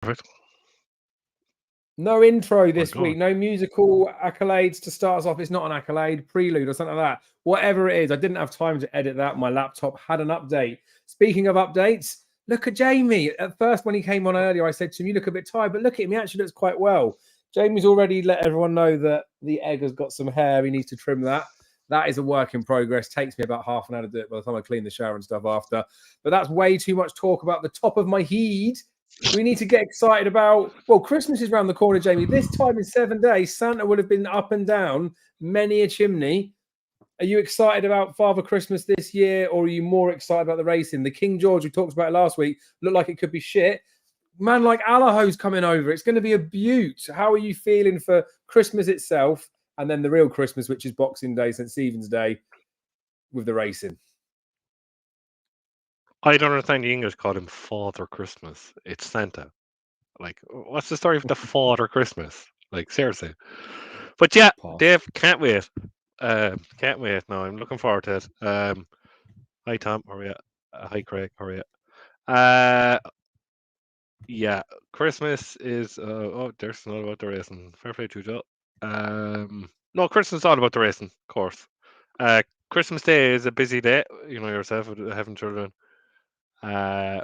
Perfect. No intro this God. week. No musical accolades to start us off. It's not an accolade, prelude or something like that. Whatever it is, I didn't have time to edit that. My laptop had an update. Speaking of updates, look at Jamie. At first, when he came on earlier, I said to him, "You look a bit tired," but look at him. He actually looks quite well. Jamie's already let everyone know that the egg has got some hair. He needs to trim that. That is a work in progress. Takes me about half an hour to do it by the time I clean the shower and stuff after. But that's way too much talk about the top of my head. We need to get excited about, well, Christmas is around the corner, Jamie. This time in 7 days, Santa would have been up and down many a chimney. Are you excited about Father Christmas this year, or are you more excited about the racing? The King George, we talked about it last week, looked like it could be shit. Man like Allaho's coming over. It's going to be a beaut. How are you feeling for Christmas itself, and then the real Christmas, which is Boxing Day, St. Stephen's Day, with the racing? I don't understand the English call him Father Christmas. It's Santa. Like, what's the story of the Father Christmas? Like, seriously. But yeah, Dave, can't wait. Can't wait. No, I'm looking forward to it. Hi Tom, how are you? Hi Craig, how are you? Yeah, Christmas is. Oh, there's not about the racing. Fair play to you, Joe. No, Christmas is all about the racing, of course. Christmas Day is a busy day. You know yourself with having children.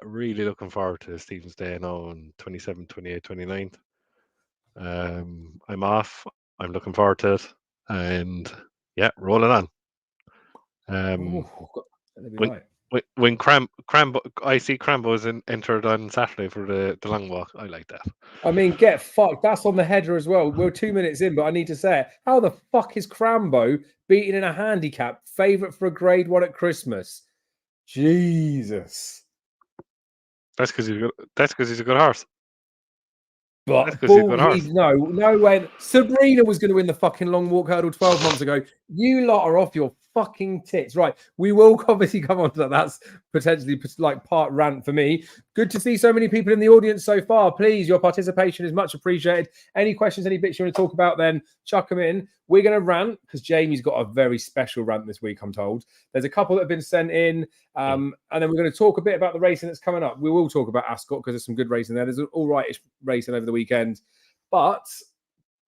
Really looking forward to Stephen's Day now on 27th, 28th, 29th. I'm off. I'm looking forward to it. And yeah, rolling on. When Crambo, I see Crambo's entered on Saturday for the long walk. I like that. I mean, get fucked. That's on the header as well. We're 2 minutes in, but I need to say it. How the fuck is Crambo beating in a handicap favourite for a grade 1 at Christmas? Jesus. That's because he's a good horse. But no way. Sabrina was going to win the fucking long walk hurdle 12 months ago. You lot are off your fucking tits. Right. We will obviously come on to that. That's potentially like part rant for me. Good to see so many people in the audience so far. Please, your participation is much appreciated. Any questions, any bits you want to talk about, then chuck them in. We're going to rant because Jamie's got a very special rant this week, I'm told. There's a couple that have been sent in. And then we're going to talk a bit about the racing that's coming up. We will talk about Ascot because there's some good racing there. There's an all right racing over the weekend. But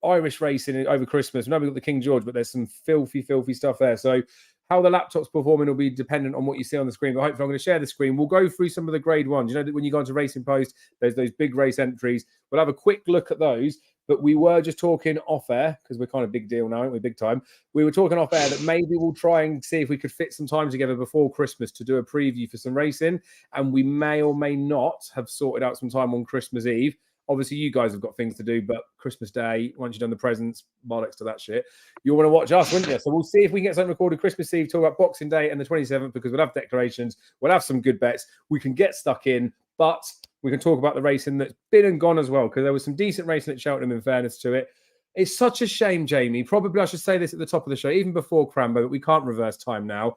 Irish racing over Christmas. Now we've got the King George, but there's some filthy stuff there. So how the laptop's performing will be dependent on what you see on the screen. But hopefully I'm going to share the screen. We'll go through some of the grade ones. You know that when you go into Racing Post, there's those big race entries. We'll have a quick look at those. But we were just talking off air, because we're kind of big deal now, aren't we? Big time. We were talking off air that maybe we'll try and see if we could fit some time together before Christmas to do a preview for some racing. And we may or may not have sorted out some time on Christmas Eve. Obviously, you guys have got things to do, but Christmas Day, once you've done the presents, bollocks to that shit, you'll want to watch us, wouldn't you? So we'll see if we can get something recorded Christmas Eve, talk about Boxing Day and the 27th, because we'll have declarations, we'll have some good bets, we can get stuck in, but we can talk about the racing that's been and gone as well, because there was some decent racing at Cheltenham, in fairness to it. It's such a shame, Jamie. Probably I should say this at the top of the show, even before Crambo, but we can't reverse time now.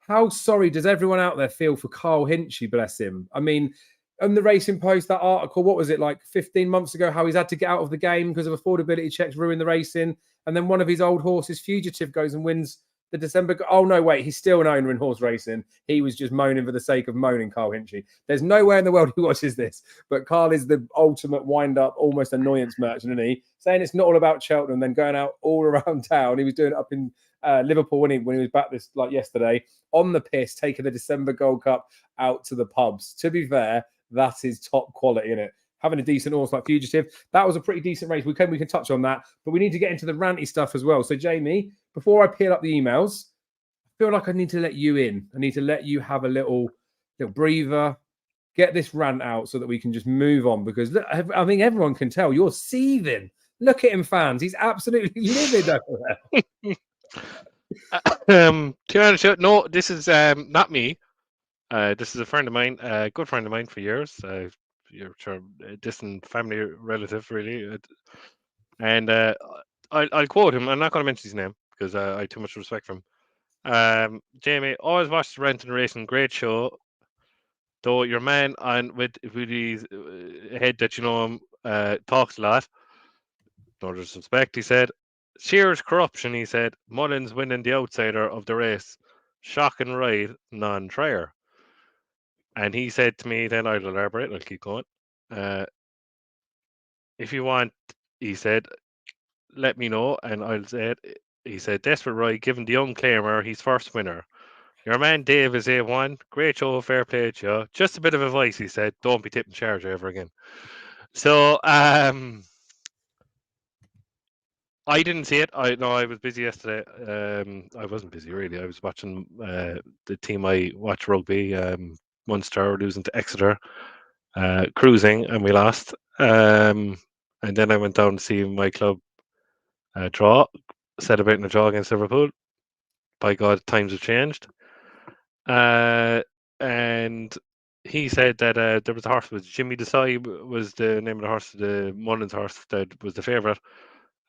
How sorry does everyone out there feel for Carl Hinchy, bless him? I mean, on the Racing Post, that article, what was it, like 15 months ago, how he's had to get out of the game because of affordability checks ruin the racing. And then one of his old horses, Fugitive, goes and wins the December. Oh, no, wait, he's still an owner in horse racing. He was just moaning for the sake of moaning, Carl Hinchy. There's nowhere in the world he watches this. But Carl is the ultimate wind-up, almost annoyance merchant, isn't he? Saying it's not all about Cheltenham, then going out all around town. He was doing it up in Liverpool when he was back this like yesterday on the piss, taking the December Gold Cup out to the pubs. To be fair, that is top quality, in it. Having a decent horse like Fugitive, that was a pretty decent race. We can touch on that, but we need to get into the ranty stuff as well. So, Jamie, before I peel up the emails, I feel like I need to let you in. I need to let you have a little breather, get this rant out so that we can just move on. Because look, I think everyone can tell you're seething. Look at him, fans. He's absolutely livid over there. No, this is not me. This is a friend of mine, a good friend of mine for years. You're sure a distant family relative, really. And I'll quote him. I'm not going to mention his name because I have too much respect for him. Jamie, always watched Ranting Racing, great show. Though your man on with his head that you know him talks a lot. No disrespect, he said. Shear's corruption, he said. Mullins winning the outsider of the race. Shocking ride, non-trier. And he said to me, then I'll elaborate, I'll keep going. if you want, he said, let me know, and I'll say it. He said, desperate right, given the young claimer, he's first winner. Your man Dave is A1. Great show, fair play to you. Just a bit of advice, he said. Don't be tipping charge ever again. So, I didn't see it. I was busy yesterday. I wasn't busy really. I was watching the team I watch rugby. Munster losing to Exeter, cruising, and we lost. And then I went down to see my club draw, celebrating a draw against Liverpool. By God, times have changed. And he said that there was a horse, was Jimmy Desai was the name of the horse, the Mullins horse that was the favourite,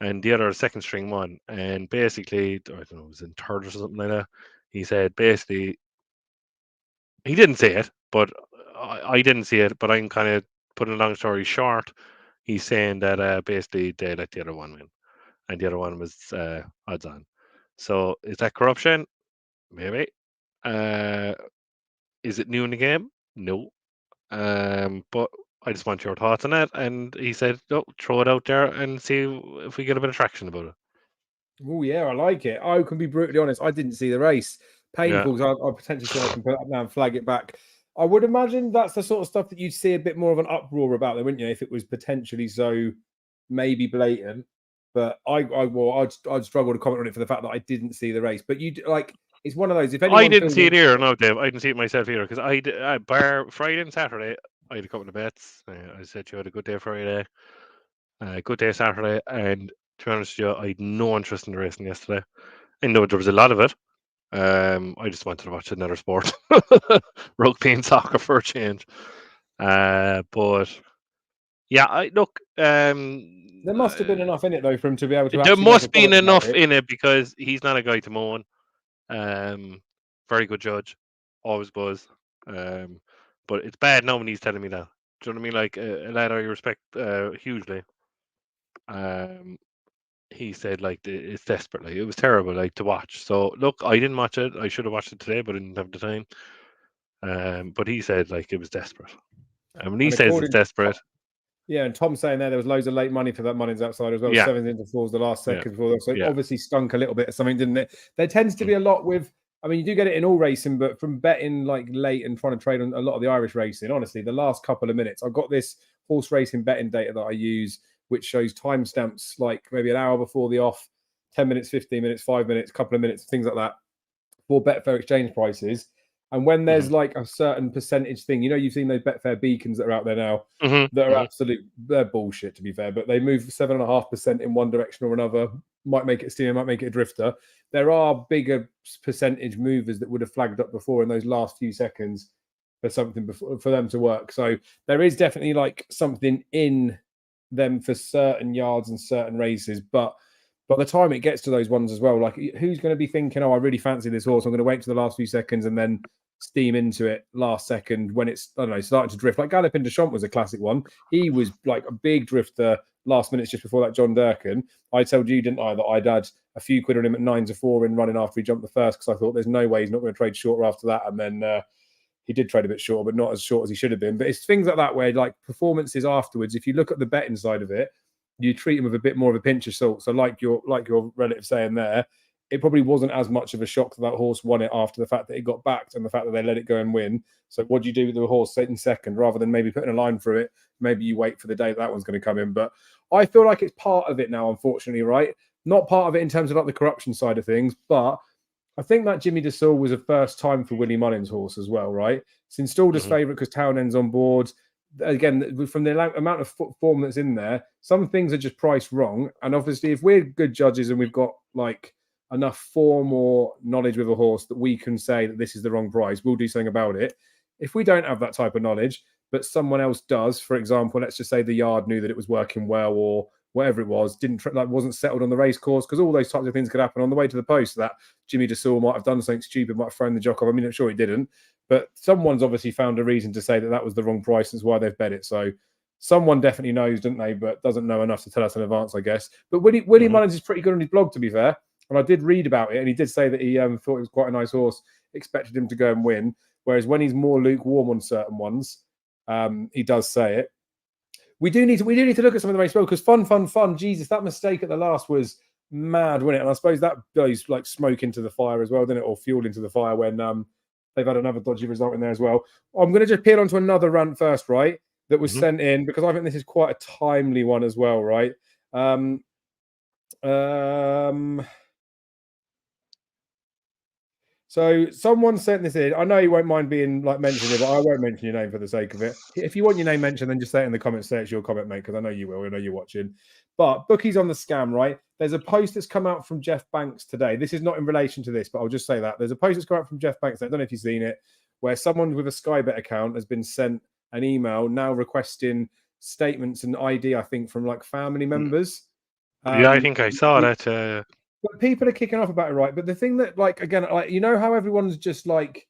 and the other second string one. And basically, I don't know, it was in third or something like that. He said basically, he didn't say it, but I didn't see it, but I'm kind of putting a long story short. He's saying that basically they let the other one win, and the other one was odds on. So is that corruption? Maybe. Is it new in the game? No. But I just want your thoughts on it. And he said, "Oh, throw it out there and see if we get a bit of traction about it." Oh yeah, I like it. I can be brutally honest. I didn't see the race. Painful because I potentially think I can put it up now and flag it back. I would imagine that's the sort of stuff that you'd see a bit more of an uproar about, there, wouldn't you? If it was potentially so, maybe blatant. But I'd struggle to comment on it for the fact that I didn't see the race. But you like, it's one of those. If anyone I didn't see it here, no, Dave. I didn't see it myself either because I bar Friday and Saturday. I had a couple of bets. I said you had a good day Friday, good day Saturday, and to be honest with you, I had no interest in the racing yesterday. I know there was a lot of it. I just wanted to watch another sport, rugby and soccer for a change. But yeah, I look. there must have been enough in it though for him to be able to. There must have been enough in it because he's not a guy to moan. Very good judge, always was. But it's bad now when he's telling me that. Do you know what I mean? Like a lad I respect hugely. He said like it's desperate, like it was terrible, like to watch. So look, I didn't watch it. I should have watched it today, but I didn't have the time. But he said like it was desperate. And when he says it's desperate. Yeah, and Tom's saying there was loads of late money for that Mullins outside as well. Yeah. 7s into 4s the last second before. So it obviously stunk a little bit of something, didn't it? There tends to be a lot with, I mean, you do get it in all racing, but from betting like late and trying to trade on a lot of the Irish racing, honestly, the last couple of minutes, I've got this horse racing betting data that I use, which shows timestamps like maybe an hour before the off, 10 minutes, 15 minutes, 5 minutes, couple of minutes, things like that, for Betfair exchange prices. And when there's like a certain percentage thing, you know, you've seen those Betfair beacons that are out there now that are they're bullshit, to be fair, but they move 7.5% in one direction or another, might make it steamer, might make it a drifter. There are bigger percentage movers that would have flagged up before in those last few seconds for something for them to work. So there is definitely like something in them for certain yards and certain races, but by the time it gets to those ones as well, like who's going to be thinking, oh, I really fancy this horse, I'm going to wait to the last few seconds and then steam into it last second when it's, I don't know, starting to drift. Like Galloping Deschamps was a classic one. He was like a big drifter last minutes just before that John Durkan. I told you, didn't I, that I'd had a few quid on him at 9-4 in running after he jumped the first because I thought there's no way he's not going to trade shorter after that. And then he did trade a bit shorter, but not as short as he should have been. But it's things like that where like performances afterwards, if you look at the betting side of it, you treat him with a bit more of a pinch of salt. So like your relative saying there, it probably wasn't as much of a shock that horse won it after the fact that it got backed and the fact that they let it go and win. So what do you do with the horse sitting second rather than maybe putting a line through it? Maybe you wait for the day that one's going to come in. But I feel like it's part of it now, unfortunately, right? Not part of it in terms of like the corruption side of things, but I think that Jimmy Dessau was a first time for Willie Mullins' horse as well, right? It's installed as favourite because Townend's on board. Again, from the amount of form that's in there, some things are just priced wrong. And obviously, if we're good judges and we've got like enough form or knowledge with a horse that we can say that this is the wrong price, we'll do something about it. If we don't have that type of knowledge, but someone else does, for example, let's just say the yard knew that it was working well or whatever it was, wasn't settled on the race course, because all those types of things could happen on the way to the post. That Jimmy Dessau might have done something stupid, might have thrown the jock off. I mean, I'm sure he didn't, but someone's obviously found a reason to say that that was the wrong price. That's why they've bet it. So someone definitely knows, don't they? But doesn't know enough to tell us in advance, I guess. But Willie Mullins is pretty good on his blog, to be fair. And I did read about it, and he did say that he thought it was quite a nice horse, expected him to go and win. Whereas when he's more lukewarm on certain ones, he does say it. We do need to look at some of the race well, because fun. Jesus, that mistake at the last was mad, wasn't it? And I suppose that blows like smoke into the fire as well, didn't it? Or fuel into the fire when they've had another dodgy result in there as well. I'm going to just peel onto another rant first, right? That was sent in, because I think this is quite a timely one as well, right? So someone sent this in. I know you won't mind being like mentioned, but I won't mention your name for the sake of it. If you want your name mentioned, then just say it in the comments. Say it's your comment, mate, because I know you will. I know you're watching. But bookies on the scam, right? There's a post that's come out from Jeff Banks today. This is not in relation to this, but I'll just say that there's a post that's come out from Jeff Banks. I don't know if you've seen it, where someone with a Skybet account has been sent an email now requesting statements and ID, I think, from like family members. Yeah, I think I saw that. But people are kicking off about it, right? But the thing that, like, again, like, you know how everyone's just like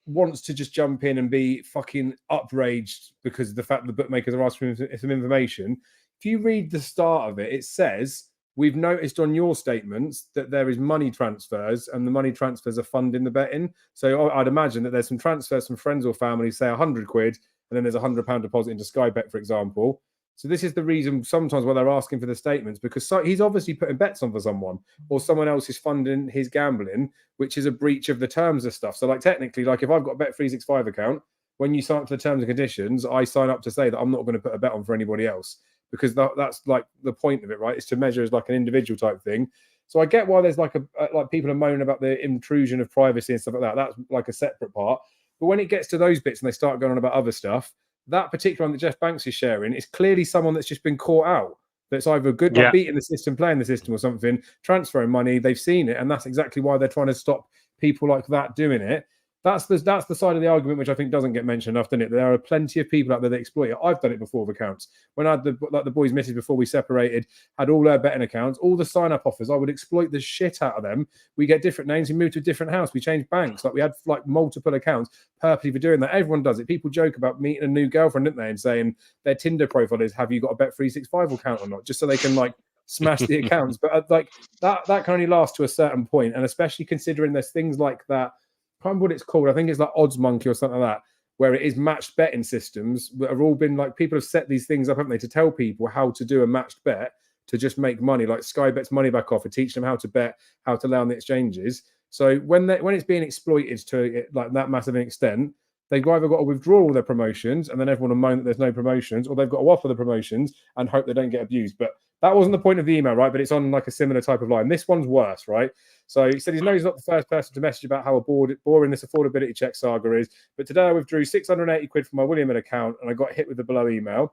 wants to just jump in and be fucking outraged because of the fact that the bookmakers are asking for some information. If you read the start of it, it says, we've noticed on your statements that there is money transfers, and the money transfers are funding the betting. So I'd imagine that there's some transfers from friends or family, say 100 quid, and then there's £100 deposit into Skybet, for example. So this is the reason sometimes why they're asking for the statements, because he's obviously putting bets on for someone, or someone else is funding his gambling, which is a breach of the terms of stuff. So like technically, like if I've got a Bet365 account, when you sign up to the terms and conditions, I sign up to say that I'm not going to put a bet on for anybody else, because that's like the point of it, right? Is to measure as like an individual type thing. So I get why there's like like people are moaning about the intrusion of privacy and stuff like that. That's like a separate part. But when it gets to those bits and they start going on about other stuff, that particular one that Jeff Banks is sharing is clearly someone that's just been caught out. That's either good, like beating the system, playing the system or something, transferring money. They've seen it. And that's exactly why they're trying to stop people like that doing it. That's the side of the argument which I think doesn't get mentioned enough, doesn't it? There are plenty of people out there that exploit it. I've done it before with accounts. When I had the boys' missus before we separated, had all their betting accounts, all the sign-up offers, I would exploit the shit out of them. We get different names, we move to a different house, we change banks. Like we had like multiple accounts purposely for doing that. Everyone does it. People joke about meeting a new girlfriend, don't they? And saying their Tinder profile is, have you got a Bet365 account or not? Just so they can like smash the accounts. But like that can only last to a certain point. And especially considering there's things like that. I can't remember what it's called. I think it's like Odds Monkey or something like that, where it is matched betting systems that have all been like, people have set these things up, haven't they, to tell people how to do a matched bet to just make money, like Skybet's money back offer, teach them how to bet, how to lay on the exchanges. So when it's being exploited to like that massive an extent, they've either got to withdraw all their promotions and then everyone will moan that there's no promotions, or they've got to offer the promotions and hope they don't get abused. But that wasn't the point of the email, right? But it's on like a similar type of line. This one's worse, right? So he said he's not the first person to message about how boring this affordability check saga is. But today I withdrew 680 quid from my William account and I got hit with the below email.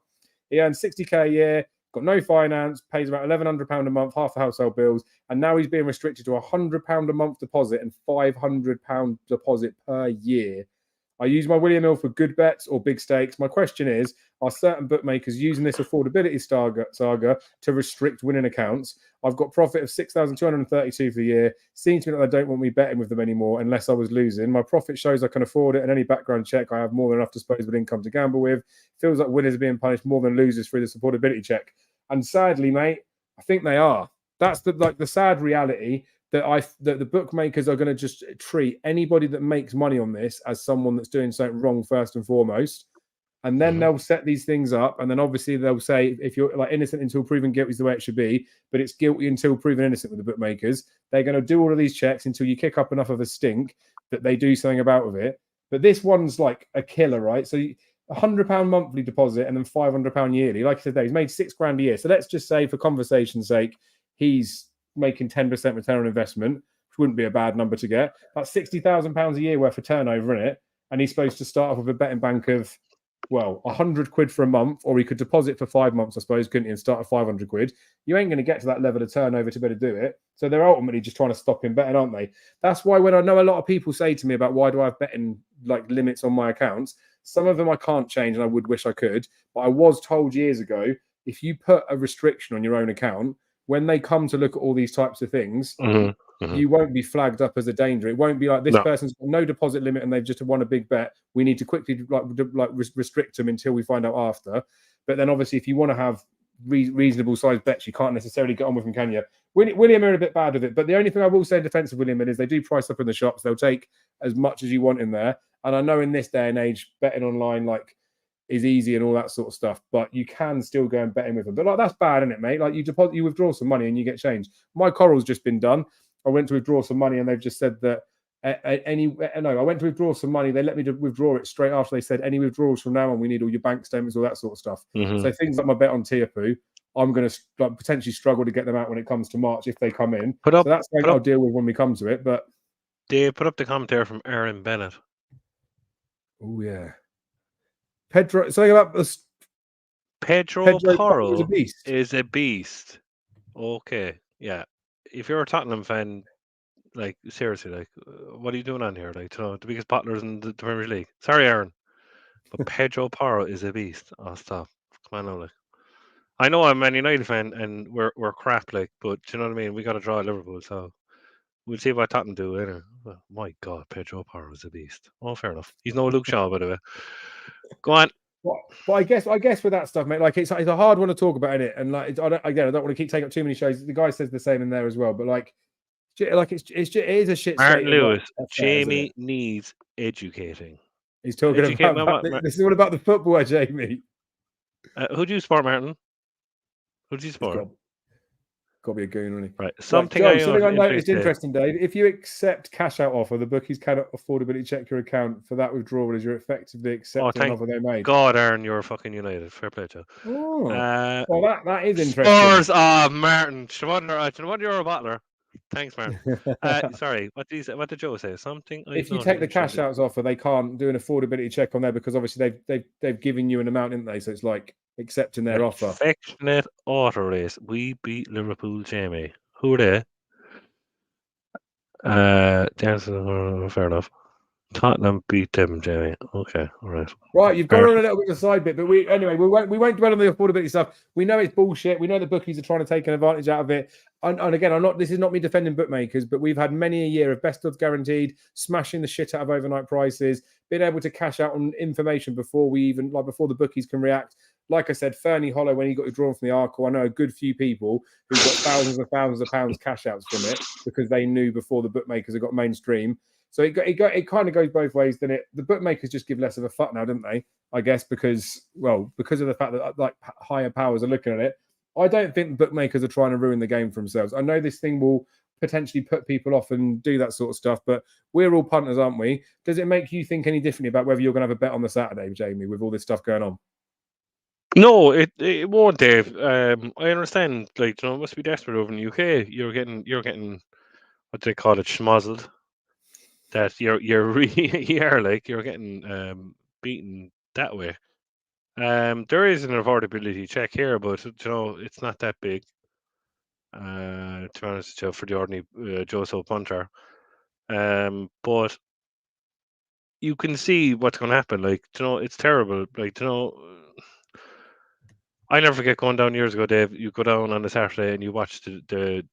He earns 60k a year, got no finance, pays about £1,100 a month, half the household bills, and now he's being restricted to £100 a month deposit and £500 deposit per year. I use my William Hill for good bets or big stakes. My question is, are certain bookmakers using this affordability saga to restrict winning accounts? I've got profit of 6,232 for the year. Seems to me that they don't want me betting with them anymore unless I was losing. My profit shows I can afford it, and any background check, I have more than enough disposable income to gamble with. Feels like winners are being punished more than losers through this affordability check. And sadly, mate, I think they are. That's the sad reality. That the bookmakers are going to just treat anybody that makes money on this as someone that's doing something wrong first and foremost, and then they'll set these things up, and then obviously they'll say if you're like innocent until proven guilty is the way it should be, but it's guilty until proven innocent with the bookmakers. They're going to do all of these checks until you kick up enough of a stink that they do something about it. But this one's like a killer, right? So £100 monthly deposit and then £500 yearly. Like I said, he's made £6,000 a year. So let's just say, for conversation's sake, he's making 10% return on investment, which wouldn't be a bad number to get. That's £60,000 a year worth of turnover in it. And he's supposed to start off with a betting bank of, well, 100 quid for a month, or he could deposit for 5 months, I suppose, couldn't he, and start at 500 quid. You ain't going to get to that level of turnover to be able to do it. So they're ultimately just trying to stop him betting, aren't they? That's why when I know a lot of people say to me about why do I have betting like limits on my accounts, some of them I can't change and I would wish I could. But I was told years ago, if you put a restriction on your own account, when they come to look at all these types of things, you won't be flagged up as a danger. It won't be like this person's got no deposit limit and they've just won a big bet. We need to quickly restrict them until we find out after. But then obviously, if you want to have reasonable sized bets, you can't necessarily get on with them, can you? William are a bit bad with it. But the only thing I will say in defense of William is they do price up in the shops. They'll take as much as you want in there. And I know in this day and age, betting online, like, is easy and all that sort of stuff, but you can still go and bet in with them. But like that's bad, isn't it, mate? Like you withdraw some money and you get change. My coral's just been done. I went to withdraw some money and they've just said that I went to withdraw some money. They let me withdraw it straight after they said any withdrawals from now on, we need all your bank statements, all that sort of stuff. So things like my bet on Tiapu, I'm going to potentially struggle to get them out when it comes to March if they come in. So that's something I'll deal with when we come to it. But they put up the commentary from Aaron Bennett. Oh yeah, Pedro. Something about this. Pedro Porro is a beast. Okay, yeah. If you're a Tottenham fan, like seriously, like what are you doing on here? Like, you know, the biggest bottlers in the Premier League. Sorry, Aaron, but Pedro Porro is a beast. Oh, stop! Come on now, like. I know I'm a Man United fan and we're crap, like, but you know what I mean. We got to draw Liverpool, so we'll see what Tottenham do. Anyway. Oh, my God, Pedro Porro is a beast. Oh, fair enough. He's no Luke Shaw, by the way. Go on. But I guess with that stuff, mate, like it's a hard one to talk about, innit? And like I don't want to keep taking up too many shows. The guy says the same in there as well. But like it is a shit. Martin Lewis, Jamie needs educating. He's talking about this is all about the football, Jamie. Who do you support, Martin? Who do you support? Got to be a goon, really. Right. Something I noticed interesting, Dave. If you accept cash out offer, the bookies cannot affordability check your account for that withdrawal as you're effectively accepting an offer they made. God, Aaron, you're fucking United. Fair play to you. Oh, well, that is interesting. Spurs, Martin. You're a bottler. Thanks, Martin. Sorry, what did Joe say? Something. If you take the cash outs offer, they can't do an affordability check on there because obviously they've given you an amount, didn't they? So it's like accepting their offer. Affectionate auto race. We beat Liverpool, Jamie. Who are they? Fair enough. Tottenham beat them, Jamie. Okay, all right. Right, you've gone on a little bit of a side bit, but we won't dwell on the affordability stuff. We know it's bullshit. We know the bookies are trying to take an advantage out of it. And again, this is not me defending bookmakers, but we've had many a year of best odds guaranteed, smashing the shit out of overnight prices, being able to cash out on information before the bookies can react. Like I said, Fernie Hollow, when he got withdrawn from the Arkle, I know a good few people who got thousands of pounds cash outs from it because they knew before the bookmakers had got mainstream. So it kind of goes both ways. Then the bookmakers just give less of a fuck now, don't they? I guess because of the fact that like higher powers are looking at it. I don't think bookmakers are trying to ruin the game for themselves. I know this thing will potentially put people off and do that sort of stuff, but we're all punters, aren't we? Does it make you think any differently about whether you're going to have a bet on the Saturday, Jamie, with all this stuff going on? No, it won't, Dave. I understand. Like, you know, it must be desperate over in the UK. You're getting what do they call it, schmozzled. That you're getting beaten that way. There is an affordability check here, but you know it's not that big. To be honest, for the ordinary Joe punter. But you can see what's going to happen. Like, you know, it's terrible. Like, you know, I never forget going down years ago, Dave. You go down on a Saturday and you watch the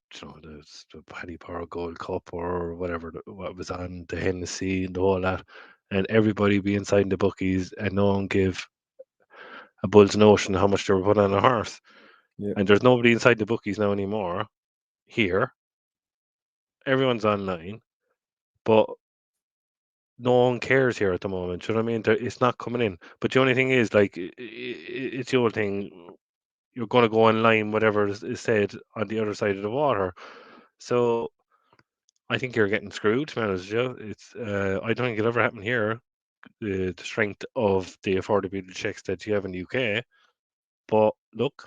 Paddy Power Gold Cup or whatever what was on, the Hennessy and the whole lot, and everybody be inside the bookies and no one give a bull's notion how much they were putting on a horse. Yeah. And there's nobody inside the bookies now anymore. Here, everyone's online, but no one cares here at the moment. You know what I mean? It's not coming in. But the only thing is, like, it's the old thing. You're going to go online, whatever is said on the other side of the water. So I think you're getting screwed, to be honest with you. It's I don't think it'll ever happen here. The strength of the affordability checks that you have in the UK. But look,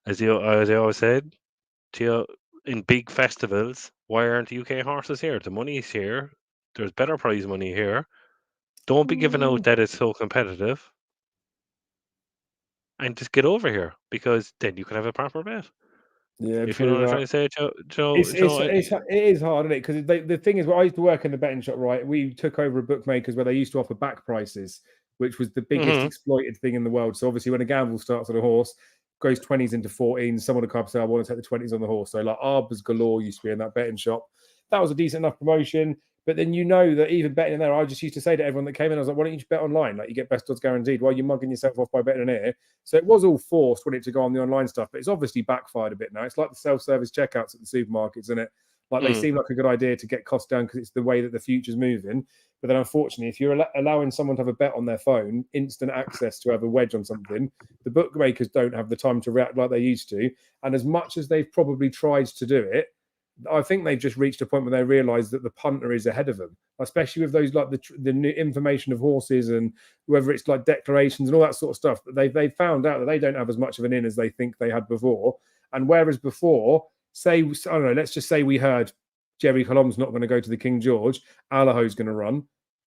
as I always said, in big festivals, why aren't the UK horses here? The money's here. There's better prize money here. Don't be giving out that it's so competitive. And just get over here, because then you can have a proper bet. Yeah, if you know what I'm trying to say, Joe. It is hard, isn't it? Because the thing is, I used to work in the betting shop, right? We took over a bookmakers where they used to offer back prices, which was the biggest exploited thing in the world. So obviously, when a gamble starts on a horse, goes 20s into 14s, someone would come up and say, I want to take the 20s on the horse. So like Arbors galore used to be in that betting shop. That was a decent enough promotion. But then you know that even betting in there, I just used to say to everyone that came in, I was like, why don't you just bet online? Like, you get best odds guaranteed. Why are you mugging yourself off by betting in here? So it was all forced when it to go on the online stuff, but it's obviously backfired a bit now. It's like the self-service checkouts at the supermarkets, isn't it? Like they seem like a good idea to get costs down because it's the way that the future's moving. But then unfortunately, if you're allowing someone to have a bet on their phone, instant access to have a wedge on something, the bookmakers don't have the time to react like they used to. And as much as they've probably tried to do it, I think they've just reached a point where they realise that the punter is ahead of them, especially with those like the new information of horses and whether it's like declarations and all that sort of stuff. They found out that they don't have as much of an in as they think they had before. And whereas before, say, I don't know, let's just say we heard Jerry Colombe's not going to go to the King George, Allaho's going to run.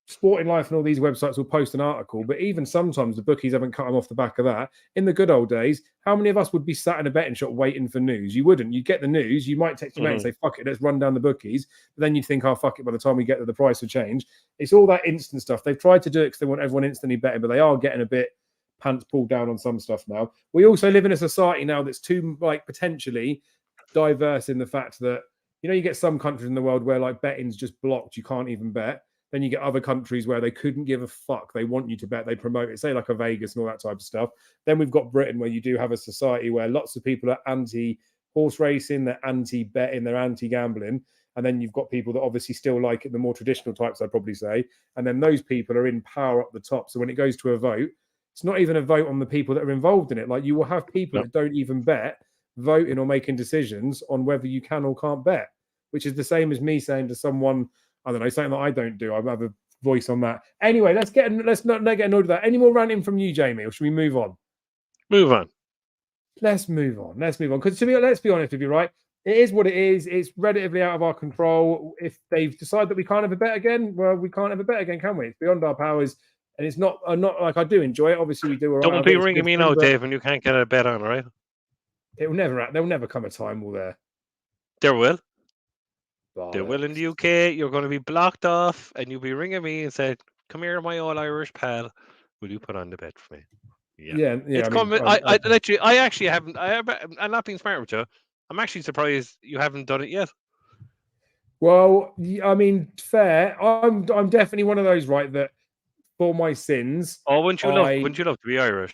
Sporting Life and all these websites will post an article, but even sometimes the bookies haven't cut them off the back of that. In the good old days, how many of us would be sat in a betting shop waiting for news? You wouldn't. You'd get the news. You might text your mate and say, fuck it, let's run down the bookies. But then you'd think, oh, fuck it, by the time we get there, the price will change. It's all that instant stuff. They've tried to do it because they want everyone instantly betting, but they are getting a bit pants pulled down on some stuff now. We also live in a society now that's too, like, potentially diverse in the fact that, you know, you get some countries in the world where, like, betting's just blocked. You can't even bet. Then you get other countries where they couldn't give a fuck. They want you to bet. They promote it, say like a Vegas and all that type of stuff. Then we've got Britain, where you do have a society where lots of people are anti-horse racing, they're anti-betting, they're anti-gambling. And then you've got people that obviously still like it, the more traditional types, I'd probably say. And then those people are in power up the top. So when it goes to a vote, it's not even a vote on the people that are involved in it. Like, you will have people that don't even bet voting or making decisions on whether you can or can't bet, which is the same as me saying to someone, I don't know, something that I don't do. I have a voice on that. Anyway, let's not get annoyed with that. Any more ranting from you, Jamie, or should we move on? Move on. Let's move on. Because let's be honest with you, right? It is what it is. It's relatively out of our control. If they've decided that we can't have a bet again, well, we can't have a bet again, can we? It's beyond our powers. And it's not like, I do enjoy it. Obviously, we do. All right. Don't be ringing me now, Dave, and you can't get a bet on, all right? There'll never come a time, will there? There will. They will in the UK. You're going to be blocked off, and you'll be ringing me and say, "Come here, my old Irish pal. Will you put on the bet for me?" Yeah. It's coming. I literally, I actually haven't. I'm not being smart with you. I'm actually surprised you haven't done it yet. Well, I mean, fair. I'm definitely one of those, right? That for my sins. Oh, wouldn't you love to be Irish?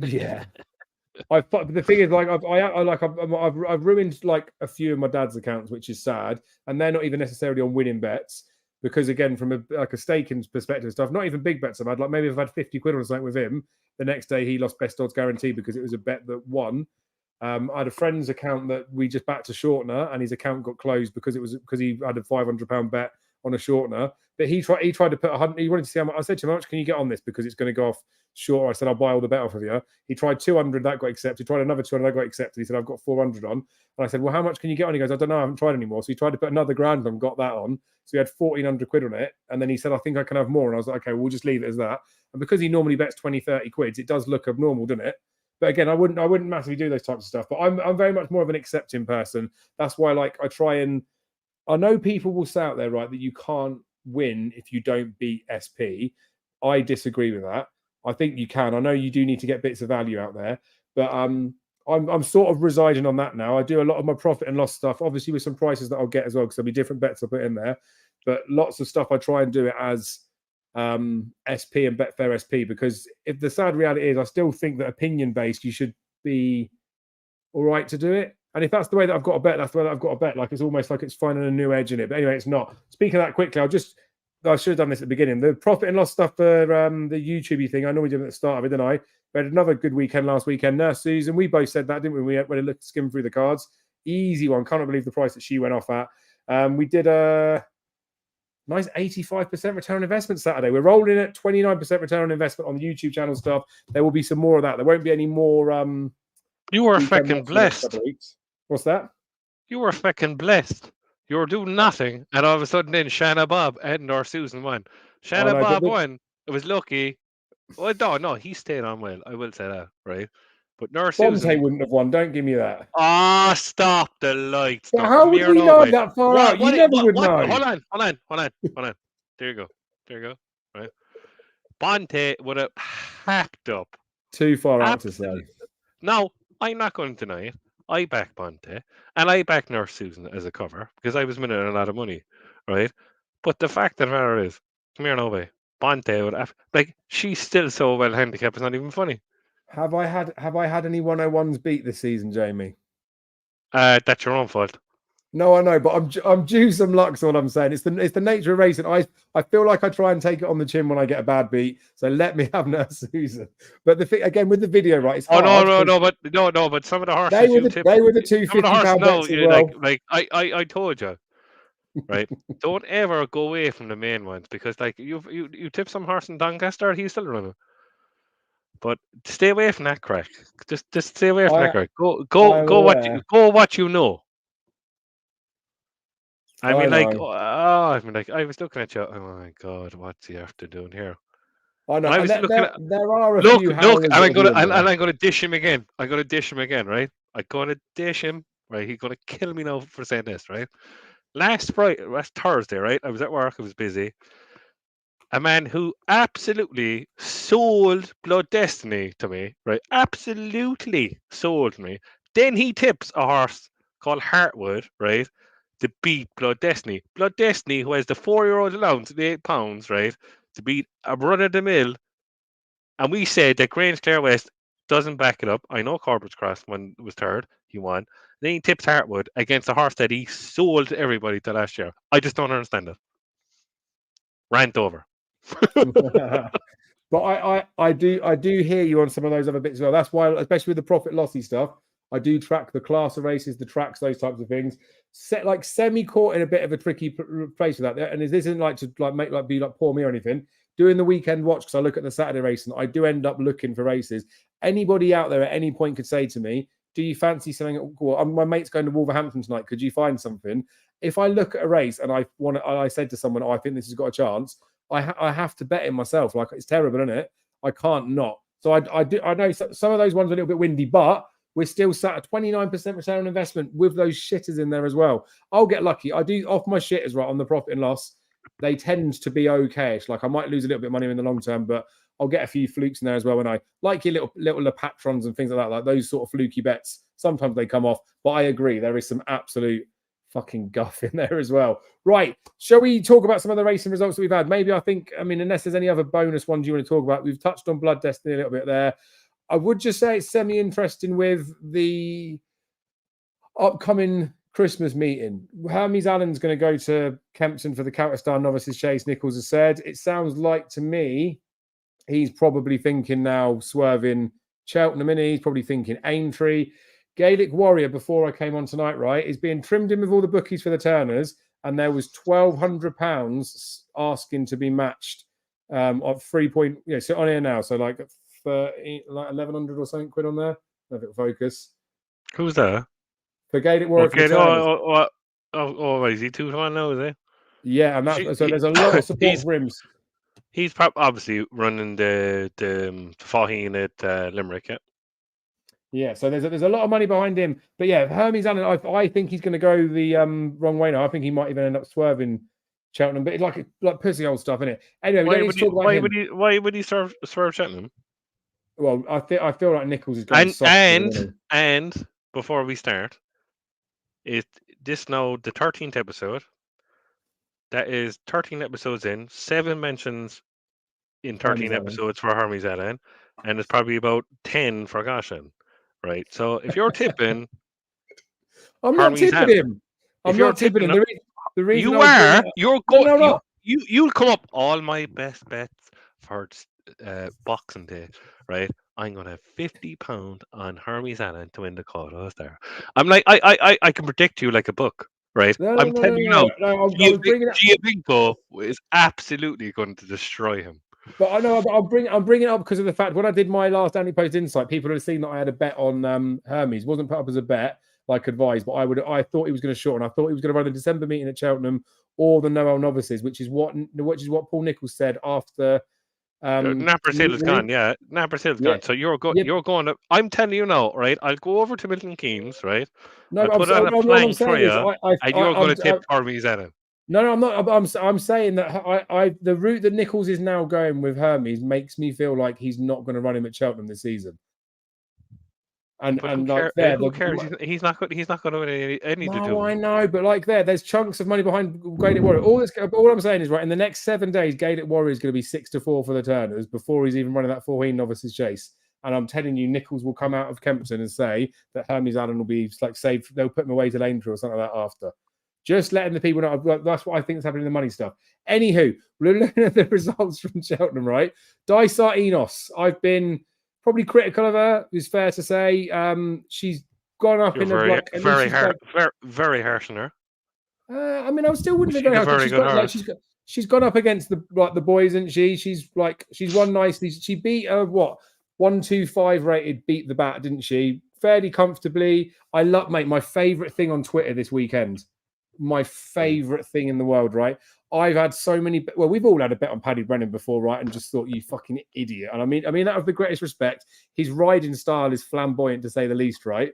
Yeah. The thing is, like, I've ruined like a few of my dad's accounts, which is sad, and they're not even necessarily on winning bets, because again, from a staking perspective stuff, not even big bets I've had. Like, maybe I've had 50 quid or something with him. The next day he lost best odds guarantee because it was a bet that won. I had a friend's account that we just backed to shortener, and his account got closed because he had a £500 bet on a shortener. But he tried to put 100. He wanted to see how much. I said to him, "How much can you get on this? Because it's going to go off short." I said, "I'll buy all the bet off of you." He tried 200, that got accepted. He tried another 200, that got accepted. He said, "I've got 400 on." And I said, "Well, how much can you get on?" He goes, "I don't know. I haven't tried anymore." So he tried to put another grand on, got that on. So he had 1,400 quid on it. And then he said, "I think I can have more." And I was like, "Okay, we'll just leave it as that." And because he normally bets 20, 30 quid, it does look abnormal, doesn't it? But again, I wouldn't massively do those types of stuff. But I'm very much more of an accepting person. That's why, like, I try and, I know people will say out there, right, that you can't win if you don't beat SP. I disagree with that. I think you can. I know you do need to get bits of value out there, but I'm sort of residing on that now. I do a lot of my profit and loss stuff, obviously with some prices that I'll get as well, because there'll be different bets I'll put in there. But lots of stuff I try and do it as SP and Betfair SP, because if the sad reality is, I still think that opinion based, you should be all right to do it. And if that's the way that I've got to bet, that's the way that I've got to bet. Like, it's almost like it's finding a new edge in it. But anyway, it's not. Speaking of that quickly, I should have done this at the beginning. The profit and loss stuff for the YouTube thing, I normally do it at the start of it, didn't I? We had another good weekend last weekend. Nurse Susan, we both said that, didn't we? When I skimmed through the cards. Easy one. Can't believe the price that she went off at. We did a nice 85% return on investment Saturday. We're rolling at 29% return on investment on the YouTube channel stuff. There will be some more of that. There won't be any more. You were fucking blessed. What's that? You were fucking blessed. You were doing nothing, and all of a sudden, then Shanah Bob and Nurse Susan won. Shanah Bob won. It was lucky. Well, no, he stayed on well. I will say that, right? But Nurse Susan wouldn't have won. Don't give me that. Ah, stop the lights. But how would we know that far out? You never would know. Hold on. There you go. Right. Bonte would have hacked up. Too far out to say. No, I'm not going to deny it. I back Bonte and I back Nurse Susan as a cover because I was winning a lot of money, right? But the fact of the matter is, come here, Nove. Bonte would have, like, she's still so well handicapped. It's not even funny. Have I had any 101s beat this season, Jamie? That's your own fault. No, I know, but I'm due some luck. So what I'm saying, it's the nature of racing. I feel like I try and take it on the chin when I get a bad beat. So let me have Nurse Susan. But the thing again with the video, right? It's hard. But some of the horses they were the some of the £250 horses, no, bets as well. I told you, right? Don't ever go away from the main ones because like you tip some horse in Doncaster, he's still running. But stay away from that crack. Just stay away from that crack. Go what you know. I mean, I was looking at you. Oh my God, what's he after doing here? I know. And I was looking at. There are a few. Look, and I'm gonna dish him again. I'm gonna dish him again, right? I'm gonna dish him. Right, he's gonna kill me now for saying this, right? Last Thursday, right? I was at work. I was busy. A man who absolutely sold Blood Destiny to me, right? Absolutely sold me. Then he tips a horse called Heartwood, right? To beat Blood Destiny. Blood Destiny, who has the 4-year-old allowance at £8, right? To beat a run of the mill. And we said that Grange Clare West doesn't back it up. I know Corbett's Cross when it was third, he won. Then he tips Heartwood against a horse that he sold to everybody to last year. I just don't understand it. Rant over. But I do hear you on some of those other bits as well. That's why, especially with the profit lossy stuff, I do track the class of races, the tracks, those types of things. Like semi-caught in a bit of a tricky place with that. And this isn't like to be poor me or anything. Doing the weekend watch, because I look at the Saturday race and I do end up looking for races. Anybody out there at any point could say to me, do you fancy something? Well, my mate's going to Wolverhampton tonight. Could you find something? If I look at a race and I said to someone, oh, I think this has got a chance, I have to bet it myself. Like, it's terrible, isn't it? I can't not. So I know some of those ones are a little bit windy, but we're still sat at 29% return on investment with those shitters in there as well. I'll get lucky. I do off my shitters, right, on the profit and loss. They tend to be okay-ish. Like, I might lose a little bit of money in the long term, but I'll get a few flukes in there as well. When I like your little patrons and things like that, like those sort of fluky bets, sometimes they come off. But I agree, there is some absolute fucking guff in there as well. Right, shall we talk about some of the racing results that we've had? Maybe unless there's any other bonus ones you want to talk about, we've touched on Blood Destiny a little bit there. I would just say it's semi-interesting with the upcoming Christmas meeting. Hermes Allen's going to go to Kempton for the Counter-Star Novices Chase, Nichols has said. It sounds like to me he's probably thinking now swerving Cheltenham, and he's probably thinking Aintree. Gaelic Warrior, before I came on tonight, right, is being trimmed in with all the bookies for the Turners, and there was £1,200 asking to be matched of 3 point. Yeah, so on here now, so like 1,100 or something quid on there. Let it focus. Who's that? For Gaelic Warrior. Okay, is he 2-1 now? Is he? Yeah, and so there's a lot of support for him. He's obviously running the Faheen at Limerick, yeah. Yeah, so there's a lot of money behind him. But yeah, Hermes Allen, I think he's going to go the wrong way now. I think he might even end up swerving Cheltenham, but it's like pussy old stuff, isn't it? Anyway, why would he swerve Cheltenham? Well, I feel like Nichols is going soft. And before we start, is this now the 13th episode? That is 13 episodes in, 7 mentions in 13 episodes for Hermes Allen, and it's probably about 10 for Goshen. Right, so if you're tipping, I'm not tipping him. I'm not tipping him. The reason you are, you're going. No. You'll come up all my best bets for Boxing Day, right? I'm gonna have £50 on Hermes Allen to win the quota there. I'm like, I can predict you like a book, right? I'm telling you now. Gia Bingo is absolutely going to destroy him. But I know, I'm bringing it up because of the fact when I did my last Anti-Post Insight, people had seen that I had a bet on Hermes. It wasn't put up as a bet like advised, but I thought he was going to shorten. I thought he was going to run the December meeting at Cheltenham or the Noel Novices, which is what Paul Nichols said after. Napper's Hill is gone. Yeah, Napper's Hill is gone. So you're going to. I'm telling you now, right? I'll go over to Milton Keynes, right? No, I'll put on a plank for you, and you're going to tip Hermes Allen. No, I'm not. I'm saying that the route that Nichols is now going with Hermes makes me feel like he's not going to run him at Cheltenham this season. And who cares? He's not going to win any. No, I know, but there's chunks of money behind Gaelic Warrior. All I'm saying is, right, in the next 7 days, Gaelic Warrior is going to be 6-4 for the Turners before he's even running that 14 Novices Chase. And I'm telling you, Nichols will come out of Kempton and say that Hermes Allen will be like saved. They'll put him away to Lanetree or something like that after. Just letting the people know. That's what I think is happening in the money stuff. Anywho, we're looking at the results from Cheltenham, right? Daqia Enos. I've been probably critical of her. It's fair to say. She's gone up in very, the like. very hard, very harsh on her. I mean, I still wouldn't be very hard. She's gone up against the boys, isn't she? She's won nicely. She beat what 125 rated, beat the bat, didn't she? Fairly comfortably. I love, mate. My favorite thing on Twitter this weekend. My favorite thing in the world, right? I've had so many. Well, we've all had a bet on Paddy Brennan before, right? And just thought, you fucking idiot. And I mean that with the greatest respect. His riding style is flamboyant, to say the least, right?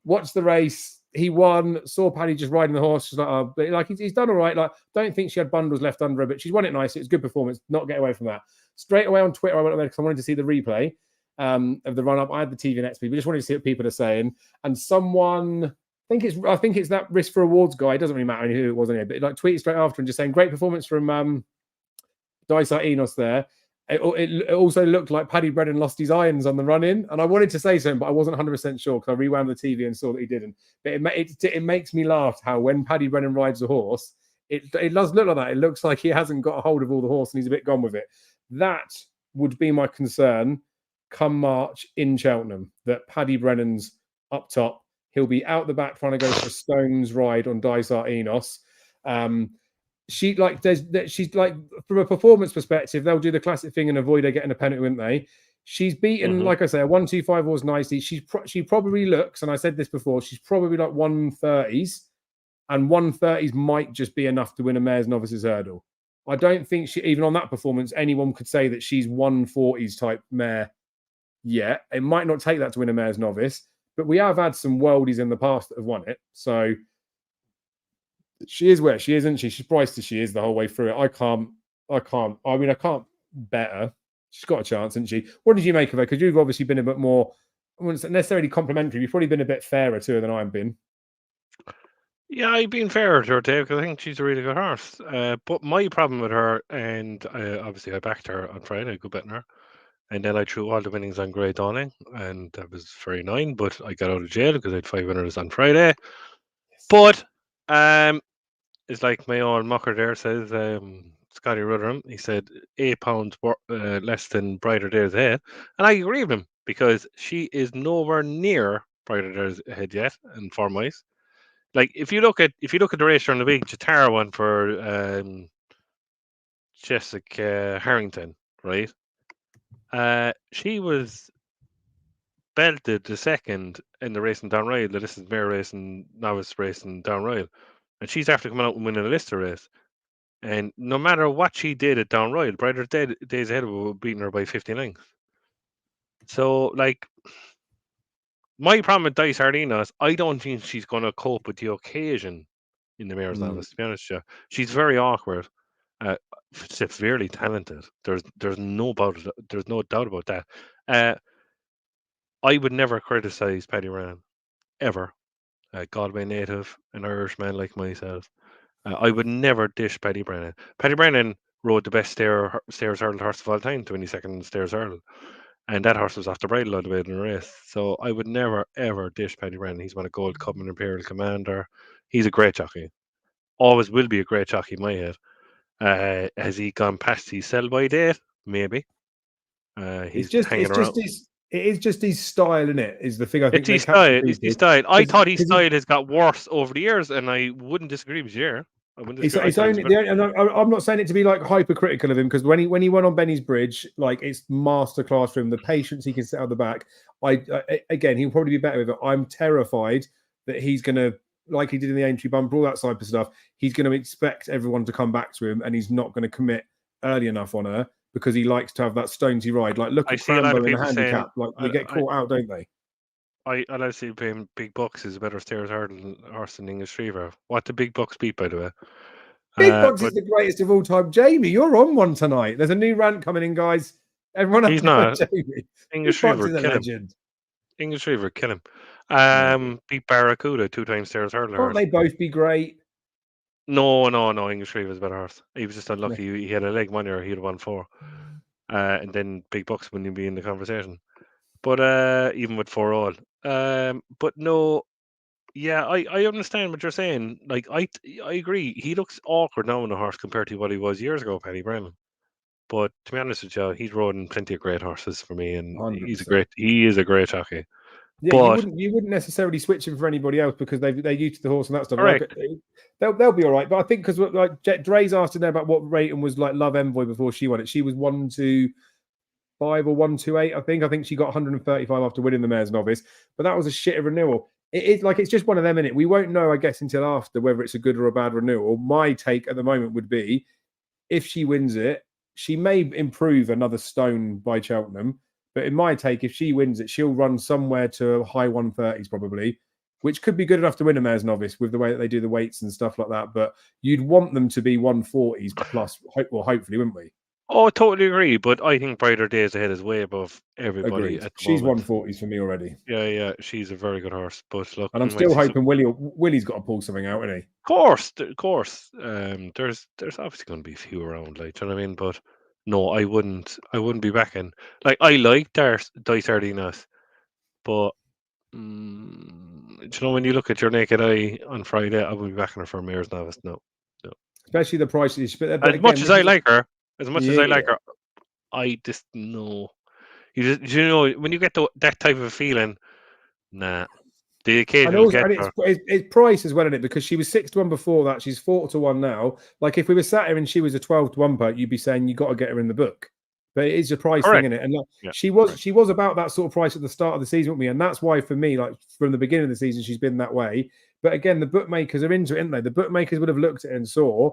Watch the race. He won. Saw Paddy just riding the horse. She's like, oh, but like he's done all right. Like, don't think she had bundles left under her, but she's won it nice. It was a good performance. Not get away from that. Straight away on Twitter, I went up there because I wanted to see the replay of the run up. I had the TV next to me. We just wanted to see what people are saying. And someone. I think it's that risk for awards guy. It doesn't really matter who it was anyway, but like tweeted straight after and just saying great performance from Daqia Enos there. It also looked like Paddy Brennan lost his irons on the run in, and I wanted to say something, but I wasn't 100% sure because I rewound the TV and saw that he didn't. But it makes me laugh how when Paddy Brennan rides a horse, it does look like that. It looks like he hasn't got a hold of all the horse and he's a bit gone with it. That would be my concern come March in Cheltenham, that Paddy Brennan's up top. He'll be out the back trying to go for a stones ride on Daqia Enos. She's like, from a performance perspective, they'll do the classic thing and avoid her getting a penalty, wouldn't they? She's beaten, like I say, a 125 was nicely. She probably looks, and I said this before, she's probably like 130s, and 130s might just be enough to win a Mayor's Novices hurdle. I don't think she, even on that performance, anyone could say that she's 140s type mare yet. It might not take that to win a Mayor's Novice. But we have had some worldies in the past that have won it. So she is where she is, isn't she? She's priced as she is the whole way through it. I can't bet her. She's got a chance, hasn't she? What did you make of her? Because you've obviously been a bit more, I wouldn't say necessarily complimentary. You've probably been a bit fairer to her than I've been. Yeah, I've been fairer to her, Dave, because I think she's a really good horse. But my problem with her, and obviously I backed her on Friday, good betting her. And then I threw all the winnings on Grey Dawning, and that was very annoying. But I got out of jail because I had 5 winners on Friday. Yes. But it's like my old mucker there says, Scotty Rotherham. He said £8 less than Brighter Days Ahead, and I agree with him because she is nowhere near Brighter Days Ahead yet, and form wise. Like if you look at the race during the week, Jatara won for Jessica Harrington, right? She was belted the second in the race in Down Royal, the distance mare race and novice race in Down Royal. And she's after coming out and winning a Lister race. And no matter what she did at Down Royal, Brighter Days Ahead were beating her by 50 lengths. So, like, my problem with Daqia Enos, I don't think she's going to cope with the occasion in the Mayor's Novice, to be honest with you. She's very awkward. Severely talented. There's no doubt about that. I would never criticize Paddy Brennan, ever. Galway native, an Irishman like myself. I would never dish Paddy Brennan. Paddy Brennan rode the best stairs hurdle horse of all time, 22nd stairs hurdle. And that horse was off the bridle all the way in the race. So I would never, ever dish Paddy Brennan. He's won a Gold Cup and Imperial Commander. He's a great jockey. Always will be a great jockey in my head. Has he gone past his sell-by date? Maybe. He's just hanging around. It is just his style, isn't it? Is the thing I think. It's his style. I thought his style has got worse over the years, and I wouldn't disagree with you. I'm not saying it to be like hypercritical of him because when he went on Benny's Bridge, like it's masterclass for him. The patience he can set out the back. Again, he'll probably be better with it. I'm terrified that he's gonna, like he did in the Aintree bumper, all that type of stuff. He's going to expect everyone to come back to him, and he's not going to commit early enough on her because he likes to have that stonesy ride. Like look at Crambo in the handicap. Like they get caught out, don't they? I see paying big bucks is a better stairs hurdle horse than English Reaver. What the big bucks beat, by the way? Big bucks is the greatest of all time. Jamie, you're on one tonight. There's a new rant coming in, guys. Everyone, he's not. Jamie. English Reaver kill him. English Reaver kill him. Beat Barracuda 2 times stairs hurdle. Can't they both be great? No. English Reaver is a better horse. He was just unlucky. Yeah. He had a leg 1 year. He'd have won 4. And then big bucks wouldn't be in the conversation. But even with 4 all. But no, yeah, I understand what you're saying. Like I agree. He looks awkward now on the horse compared to what he was years ago, Paddy Brennan. But to be honest with you, he's riding plenty of great horses for me, and 100%. he is a great jockey. Yeah, But you wouldn't necessarily switch him for anybody else because they're used to the horse and that stuff. correct. Like, they'll be all right. But I think because like Dre's asked in there about what rating was like Love Envoy before she won it. She was 125 or 128. I think she got 135 after winning the Mayor's Novice. But that was a shit renewal. It's just one of them in it. We won't know, I guess, until after whether it's a good or a bad renewal. My take at the moment would be, if she wins it, she may improve another stone by Cheltenham. But in my take, if she wins it, she'll run somewhere to high 130s probably, which could be good enough to win a Mayor's Novice with the way that they do the weights and stuff like that. But you'd want them to be 140s plus, hopefully, wouldn't we? Oh, I totally agree. But I think Brighter Days Ahead is way above everybody Agreed. at the She's moment. 140s for me already. Yeah, she's a very good horse. But look, And I'm still hoping Willie's got to pull something out, isn't he? Of course. There's obviously going to be a few around, like, do you know what I mean? But no, I wouldn't be backing. Like, I like Dice Enos, but do you know, when you look at your naked eye on Friday, I would be backing her for Mayor's Novice. No. Especially the prices. But As again, much as I like her, yeah. I just know. You know, when you get that type of feeling, nah. The occasion will get her. It's price as well, isn't it? Because she was 6-1 before that. She's 4-1 now. Like, if we were sat here and she was a 12-1 putt, you'd be saying you got to get her in the book. But it is a price Correct. thing, isn't it? And Yeah, she was about that sort of price at the start of the season with me, and that's why for me, like from the beginning of the season, she's been that way. But again, the bookmakers are into it, aren't they? The bookmakers would have looked at it and saw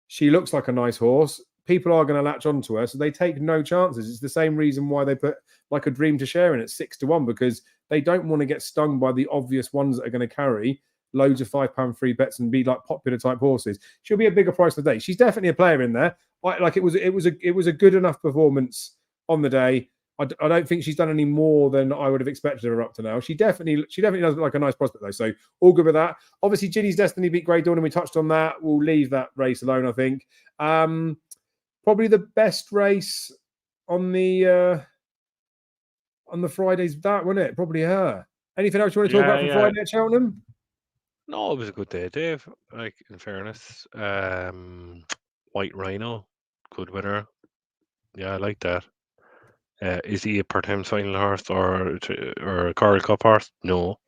she looks like a nice horse. People are going to latch onto her, so they take no chances. It's the same reason why they put like a Dream to Share in at 6-1, because they don't want to get stung by the obvious ones that are going to carry loads of £5 free bets and be like popular type horses. She'll be a bigger price of the day. She's definitely a player in there. Like, it was a good enough performance on the day. I don't think she's done any more than I would have expected her up to now. She definitely does look like a nice prospect though. So all good with that. Obviously, Ginny's Destiny beat Grey Dawn, and we touched on that. We'll leave that race alone, I think. Probably the best race on the Fridays, that, wasn't it? Probably her. Anything else you want to talk about from Friday at Cheltenham? No, it was a good day, Dave. Like, in fairness, White Rhino, good winner. Yeah, I like that. Is he a part-time final horse or a Coral Cup horse? No.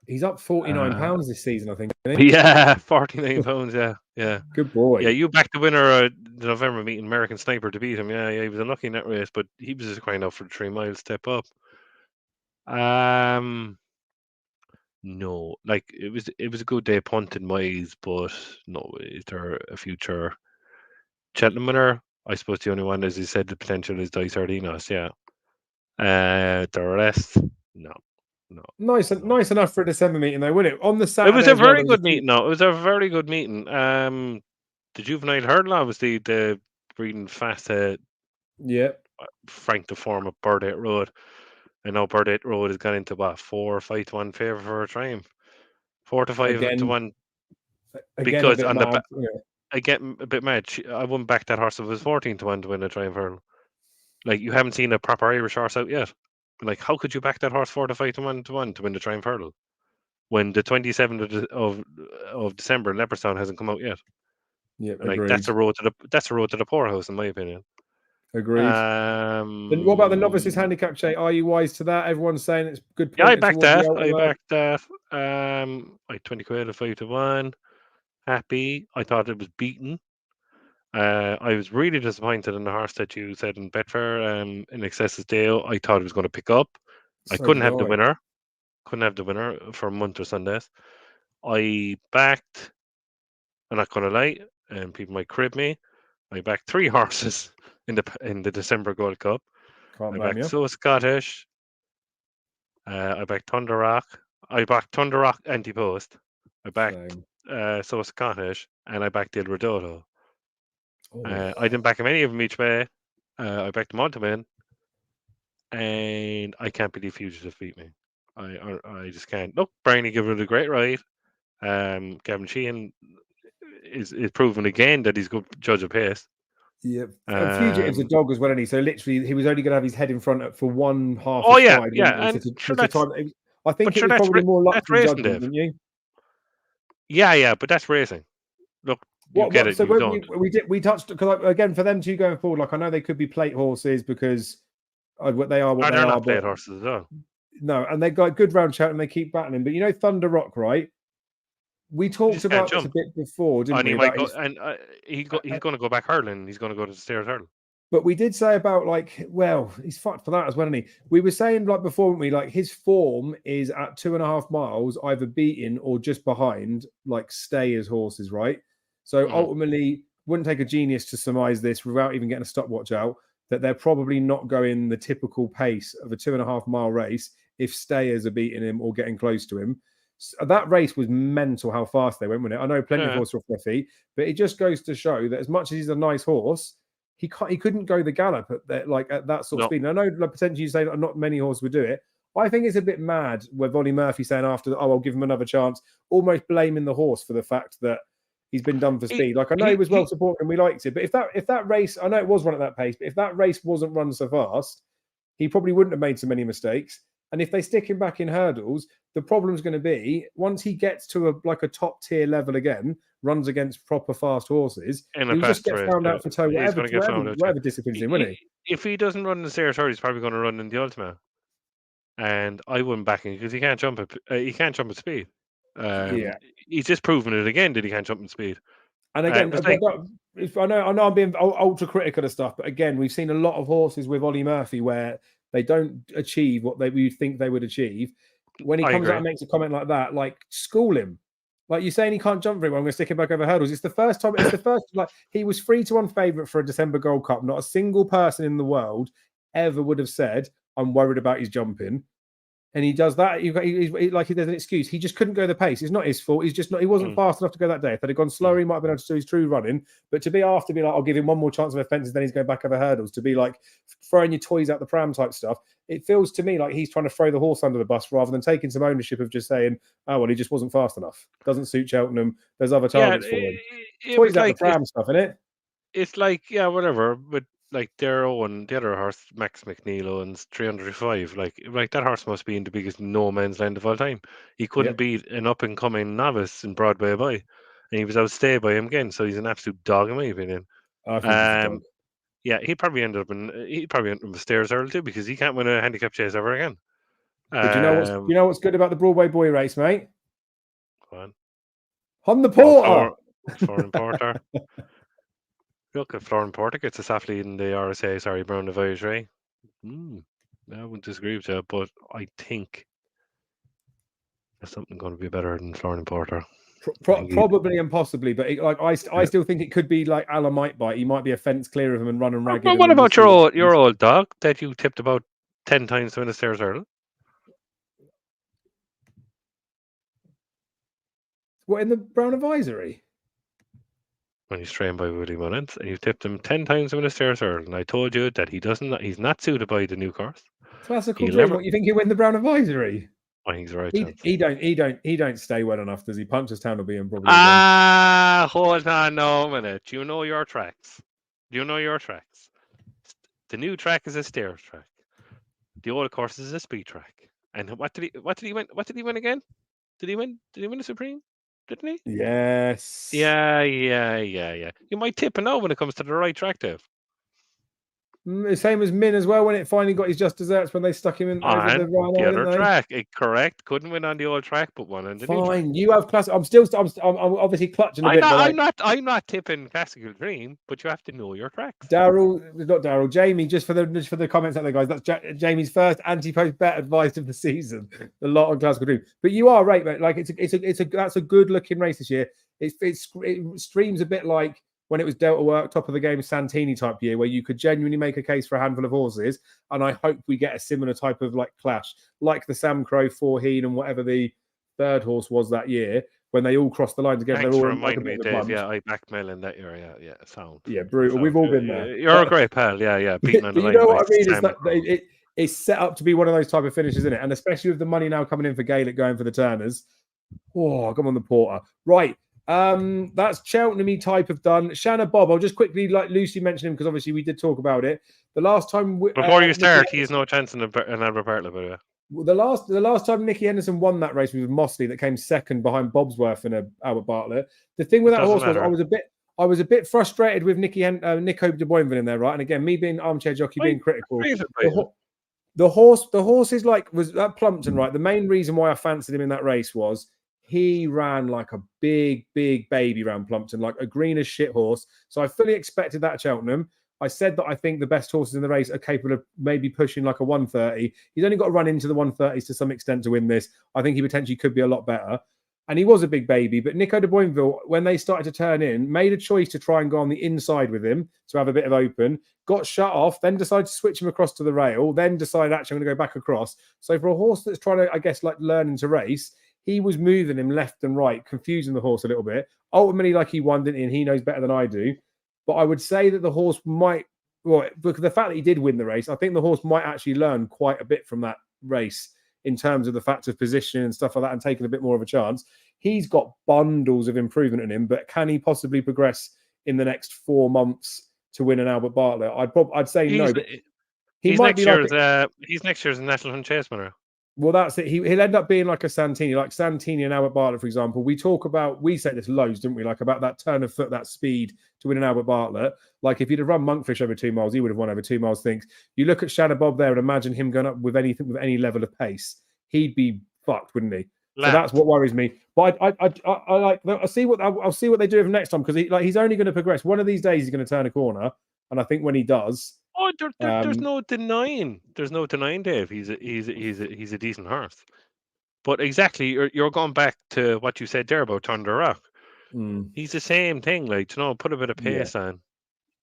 He's up £49 this season, I think. Yeah, £49. Yeah. Good boy. Yeah, you backed the winner the November meeting, American Sniper, to beat him. Yeah, he was unlucky in that race, but he was just crying out for the 3 mile step up. No, like, it was a good day punting wise, but no, is there a future Cheltenham winner? I suppose the only one, as you said, the potential is Dice Enos. Yeah. The rest, no. Nice enough for a December meeting, though, wouldn't it? On the Saturday, it was a very good meeting. No, it was a very good meeting. The juvenile hurdle, obviously, the breeding fast. Frank the form of Burdett Road. I know Burdett Road has gone into what, 4 or 5-1 favour for a triumph. 4 to 5-1. Because on the I get a bit mad. I wouldn't back that horse if it was 14-1 to win a triumph hurdle. Like, you haven't seen a proper Irish horse out yet. Like, how could you back that horse 4 to 5-1 to win the triumph hurdle when the 27th of December in Leopardstown hasn't come out yet? Yeah, like, that's a road to the poorhouse, in my opinion. Agreed. Then what about the novices handicap, Jay? Are you wise to that? Everyone's saying it's good. Yeah, I backed that. Like 20 quid, 5-1. Happy. I thought it was beaten. I was really disappointed in the horse that you said in Betfair, in Excesses Dale. I thought it was going to pick up. I couldn't have the winner. Couldn't have the winner for Munter Sundays. I backed, I'm not going to lie, and people might crib me, I backed 3 horses in the December Gold Cup. I backed So Scottish. I backed Thunder Rock. I backed Thunder Rock Anti-Post. I backed So Scottish, and I backed Il Redoto. I didn't back him any of them each way. I backed him on to win, and I can't believe Fugitive beat me. I just can't. Look, Brownie gave it a great ride. Gavin Sheehan is proven again that he's a good judge of pace. Yeah, Fugitive's a dog as well, and so literally he was only going to have his head in front for one half. Oh yeah, stride, yeah, and I think it was probably more luck than judgment, didn't you? Yeah, but that's racing. Look, you get it. So you when don't. we touched because again for them two going forward, like I know they could be plate horses because they are what they they're are. Not plate horses at all. No, and they got good round shout and they keep battling. But you know, Thunder Rock, right? We talked about this a bit before, didn't we? He's going to go back hurling. He's going to go to the stairs hurling. But we did say about he's fucked for that as well, isn't he? We were saying before, weren't we? Like his form is at 2.5 miles, either beating or just behind stayers horses, right? So ultimately, wouldn't take a genius to surmise this without even getting a stopwatch out that they're probably not going the typical pace of a 2.5 mile race if stayers are beating him or getting close to him. So that race was mental how fast they went with it. I know plenty of horses off their feet, but it just goes to show that as much as he's a nice horse, he couldn't go the gallop at that sort of speed. And I know potentially you say not many horses would do it. I think it's a bit mad where Ollie Murphy saying after, I'll give him another chance, almost blaming the horse for the fact that he's been done for speed. I know he was well supported and we liked it, but if that race, I know it was run at that pace, but if that race wasn't run so fast, he probably wouldn't have made so many mistakes. And if they stick him back in hurdles, the problem's going to be once he gets to a top tier level again, runs against proper fast horses, he'll just get found out for toe, whatever discipline's in, won't he? If he doesn't run in the stairs hurdle, he's probably going to run in the Ultima. And I wouldn't back him because he can't jump at speed. He's just proven it again that he can't jump in speed. And again, I know I'm being ultra critical of stuff, but again, we've seen a lot of horses with Ollie Murphy where they don't achieve what we think they would achieve. When he comes out and makes a comment like that, school him. Like you're saying he can't jump very well, I'm going to stick him back over hurdles. It's the first time. He was 3-1 favourite for a December Gold Cup. Not a single person in the world ever would have said, I'm worried about his jumping. And he does that. There's an excuse. He just couldn't go the pace. It's not his fault. He's just not. He wasn't fast enough to go that day. If they'd have gone slower, he might have been able to do his true running. But to be I'll give him one more chance of offences, then he's going back over hurdles. To be throwing your toys out the pram type stuff. It feels to me like he's trying to throw the horse under the bus rather than taking some ownership of just saying, "Oh well, he just wasn't fast enough. Doesn't suit Cheltenham. There's other targets for him." Toys out the pram stuff, isn't it? It's whatever, but. Darrow and the other horse, Max McNeil, owns 305. Like that horse must be in the biggest no man's land of all time. He couldn't beat an up and coming novice in Broadway by, and he was outstayed by him again. So he's an absolute dog in my opinion. I think he's a dog. Yeah, he probably ended up in the stairs early too because he can't win a handicap chase ever again. But you know what's good about the Broadway Boy race, mate? Go on the Porter. Florian Porter. Look at Florian Porter gets a soft lead in the RSA, Brown Advisory. I wouldn't disagree with you, but I think there's something going to be better than Florian Porter. Probably and possibly, but I still think it could be like Alan might bite. He might be a fence clear of him and running ragged. What about your old dog that you tipped about 10 times to win the stairs hurdle? What, in the Brown Advisory? When he's trained by Willie Mullins, and you tipped him 10 times to win a stairs hurdle, and I told you that he's not suited by the new course. Classical dream. What, you think he'll win the Brown Advisory? I think he's right. He don't stay well enough. Does he? Punchestown will be in probably. Hold on, no minute. Do you know your tracks? The new track is a stairs track. The old course is a speed track. And what did he win? What did he win again? Did he win the Supreme? Didn't he? Yes. Yeah. You might tip now when it comes to the right track, Dave. Same as Min as well when it finally got his just desserts when they stuck him in over the other track. Correct. Couldn't win on the old track, but won on the new track. Fine. You have classic. I'm obviously clutching a bit. I'm not tipping Classical Dream, but you have to know your tracks. Jamie, just for the comments out there, guys. That's Jamie's first anti-post bet advice of the season. A lot on Classical Dream, but you are right, mate. Like that's a good looking race this year. It streams a bit like when it was Delta Work, top of the game Santini type year, where you could genuinely make a case for a handful of horses. And I hope we get a similar type of clash, like the Sam Crow, Forheen, and whatever the third horse was that year, when they all crossed the line together. Thanks for reminding me, Dave. Yeah, I backed Mel in that year. Yeah, sound. Yeah, brutal. We've all been there. You're a great pal. Yeah. Beating on the line. You know what I mean? It's that it's set up to be one of those type of finishes, isn't it? And especially with the money now coming in for Gaelic going for the Turners. Oh, come on, the Porter. Right. That's Cheltenham type of done. Shanah Bob, I'll just quickly loosely mention him because obviously we did talk about it. The last time before you start, he has no chance in Albert Bartlett, by the way. The last time Nicky Henderson won that race was with Mossley, that came second behind Bobsworth and Albert Bartlett. The thing with that horse was I was a bit frustrated with Nico de Boinville in there, right? And again, me being armchair jockey, being critical. The horse is was that Plumpton, right? The main reason why I fancied him in that race was he ran like a big baby around Plumpton, like a green as shit horse. So I fully expected that at Cheltenham. I said that I think the best horses in the race are capable of maybe pushing like a 130. He's only got to run into the 130s to some extent to win this. I think he potentially could be a lot better. And he was a big baby. But Nico de Boinville, when they started to turn in, made a choice to try and go on the inside with him to have a bit of open, got shut off, then decided to switch him across to the rail, then decided, actually, I'm going to go back across. So for a horse that's trying to, I guess, learning to race, he was moving him left and right, confusing the horse a little bit. Ultimately, he won, didn't he? And he knows better than I do. But I would say that the horse might, because the fact that he did win the race, I think the horse might actually learn quite a bit from that race in terms of the fact of position and stuff like that and taking a bit more of a chance. He's got bundles of improvement in him, but can he possibly progress in the next 4 months to win an Albert Bartlett? I'd say no, but he's next year's National Hunt Chase winner. Well, that's it. He'll end up being like a Santini, like Santini and Albert Bartlett, for example. We said this loads, didn't we? Like about that turn of foot, that speed to win an Albert Bartlett. Like if he'd have run Monkfish over 2 miles, he would have won over 2 miles. You look at Shanah Bob there and imagine him going up with any level of pace. He'd be fucked, wouldn't he? So that's what worries me. But I'll see what they do with him next time, because he's only going to progress. One of these days he's going to turn a corner, and I think when he does. Oh, there's no denying. There's no denying, Dave. He's a decent horse. But exactly, you're going back to what you said there about Thunder Rock. He's the same thing. Put a bit of pace on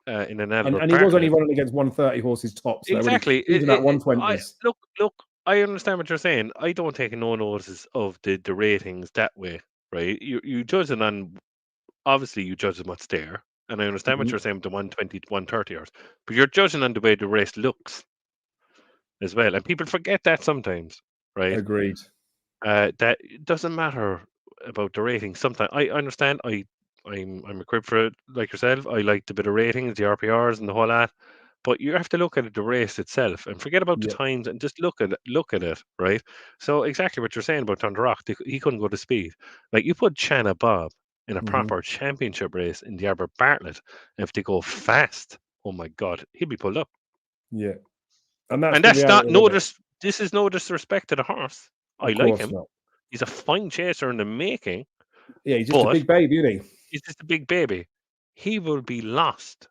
in an Albert. And he was only running against 130 horses tops. So exactly. He's about 120s. Look. I understand what you're saying. I don't take no notice of the ratings that way, right? You judge it on, obviously you judge what's there. And I understand what you're saying with the 120 to 130 hours, but you're judging on the way the race looks as well. And people forget that sometimes, right? Agreed. That it doesn't matter about the ratings. Sometimes I understand. I'm equipped for it like yourself. I like the bit of ratings, the RPRs, and the whole lot. But you have to look at the race itself and forget about the times and just look at it, right? So exactly what you're saying about Thunder Rock, he couldn't go to speed. Like you put Shanah Bob in a proper championship race in the Albert Bartlett, and if they go fast, oh my God, he'll be pulled up. Yeah, and that's not this is no disrespect to the horse. I like him. Not. He's a fine chaser in the making. Yeah, he's just a big baby, isn't he? He's just a big baby. He will be lost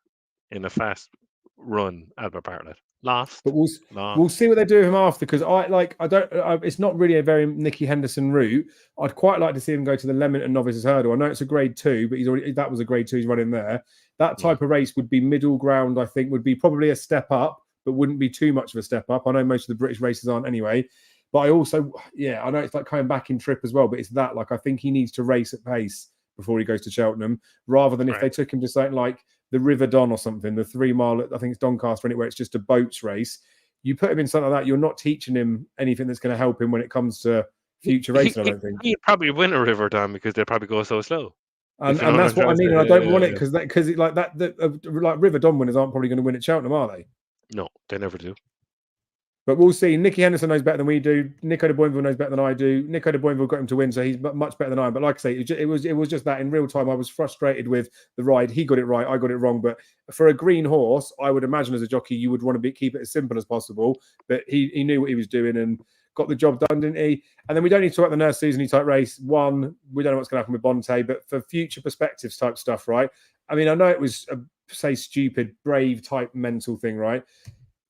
in a fast run Albert Bartlett. Lost. But we'll see what they do with him after, because it's not really a very Nicky Henderson route. I'd quite like to see him go to the Leamington Novices Hurdle. I know it's a grade 2, but that was a grade 2 he's running there. That type of race would be middle ground, I think, would be probably a step up, but wouldn't be too much of a step up. I know most of the British races aren't anyway. But I also, I know it's like coming back in trip as well, but it's that, I think he needs to race at pace before he goes to Cheltenham, rather than if they took him to something like the River Don or something, the 3 mile, I think it's Doncaster, where it's just a boats race. You put him in something like that, you're not teaching him anything that's going to help him when it comes to future racing, I don't think. He'd probably win a River Don because they'll probably go so slow. And that's what I mean, and I don't want it because River Don winners aren't probably going to win at Cheltenham, are they? No, they never do. But we'll see. Nicky Henderson knows better than we do. Nico de Boinville knows better than I do. Nico de Boinville got him to win, so he's much better than I am. But like I say, it was just that in real time. I was frustrated with the ride. He got it right. I got it wrong. But for a green horse, I would imagine as a jockey, you would want to keep it as simple as possible. But he knew what he was doing and got the job done, didn't he? And then we don't need to talk about the Nurse Susan type race. One, we don't know what's going to happen with Bonte, but for future perspectives type stuff, right? I mean, I know it was a stupid, brave type mental thing, right?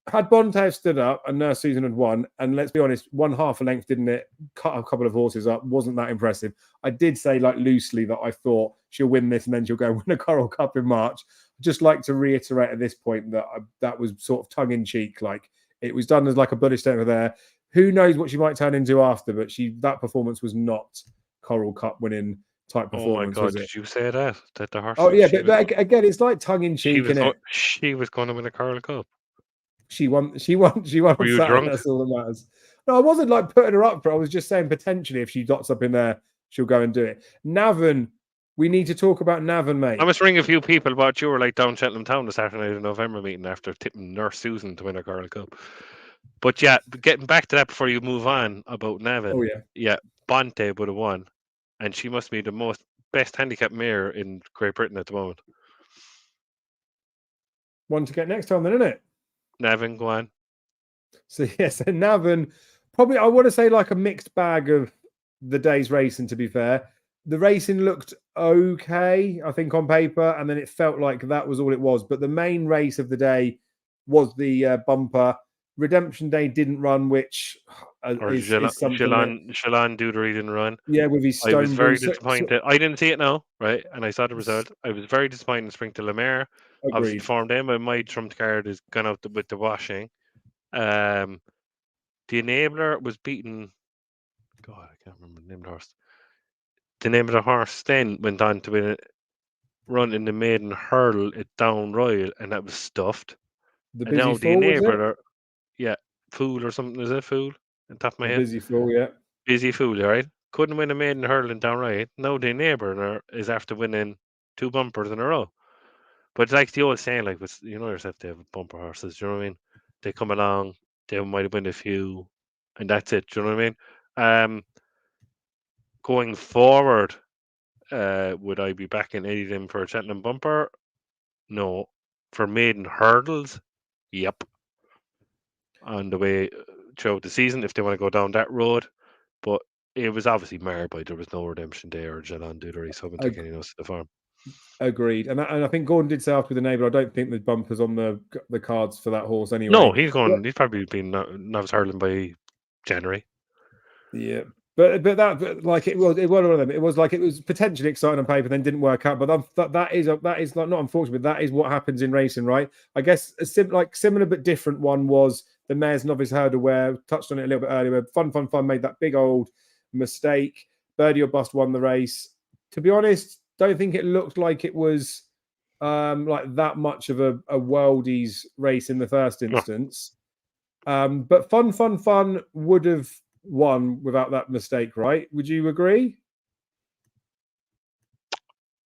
Had Bonte stood up and Nurse Susan had won, and let's be honest, 1/2 a length, didn't it? Cut a couple of horses up, wasn't that impressive. I did say loosely that I thought she'll win this and then she'll go win a Coral Cup in March. I'd just like to reiterate at this point that that was sort of tongue in cheek. It was done as a bullish statement there. Who knows what she might turn into after, but that performance was not Coral Cup winning type performance. Oh my God, did you say that the horse? Oh yeah, but again, it's like tongue in cheek, isn't it? She was going to win a Coral Cup. She won. Were you drunk? That's all that matters. No, I wasn't putting her up for it. I was just saying potentially if she dots up in there, she'll go and do it. Navan, we need to talk about Navan, mate. I must ring a few people about you were like down Cheltenham Town the Saturday night of November meeting after tipping Nurse Susan to win a Carl Cup. But yeah, getting back to that before you move on about Navan. Oh, yeah. Yeah, Bonte would have won. And she must be the best handicapped mare in Great Britain at the moment. One to get next time then, isn't it? Navan, go on. So yes, and Navan, probably I want to say like a mixed bag of the day's racing, to be fair. The racing looked okay, I think, on paper, and then it felt like that was all it was. But the main race of the day was the bumper. Redemption Day didn't run, which is something. Shalon Dudery didn't run. Yeah, with his stone. I was very disappointed. I didn't see it now, right? And I saw the result. I was very disappointed in Springton Le Maire. Obviously, formed in, but my trumped card is gone out with the washing. The Enabler was beaten. God, I can't remember the name of the horse. The name of the horse then went on to win a run in the maiden hurdle at Down Royal, and that was stuffed. The Busy Fool, Enabler, yeah, Fool or something, is it Fool? On top of my head. Busy Fool, yeah. Busy Fool, right? Couldn't win a maiden hurdle in Down Royal. Now the Enabler is after winning 2 bumpers in a row. But like the old saying, like with yourself, they have bumper horses. Do you know what I mean? They come along, they might win a few, and that's it. Do you know what I mean? Going forward, would I be backing any of them for a Cheltenham bumper? No. For maiden hurdles, yep. On the way throughout the season, if they want to go down that road, but it was obviously marred by there was no Redemption Day or Shalon Dudery, so I'm taking Enos to the farm. Agreed, and I think Gordon did say after the neighbour. I don't think the bumpers on the cards for that horse anyway. No, he's going. He's probably been novice hurdling by January. Yeah, but like it was one of them. It was like it was potentially exciting on paper, then didn't work out. But that is not unfortunate. But that is what happens in racing, right? I guess a similar but different one was the Mares Novice Hurdle, where touched on it a little bit earlier. Fun made that big old mistake. Birdie or Bust won the race. To be honest, don't think it looked like it was like that much of a worldies race in the first instance. But Fun would have won without that mistake, right? Would you agree?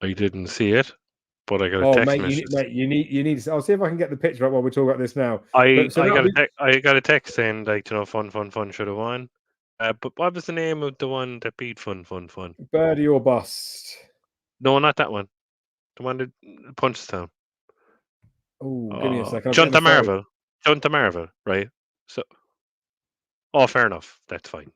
I didn't see it, but I got a text message. You need to. I'll see if I can get the picture up while we talk about this now. I got a text saying like Fun should have won. But what was the name of the one that beat Fun? Birdie or Bust. No, not that one. The one that punches down. Oh, give me a second. Junta Marvel, right? So, fair enough. That's fine.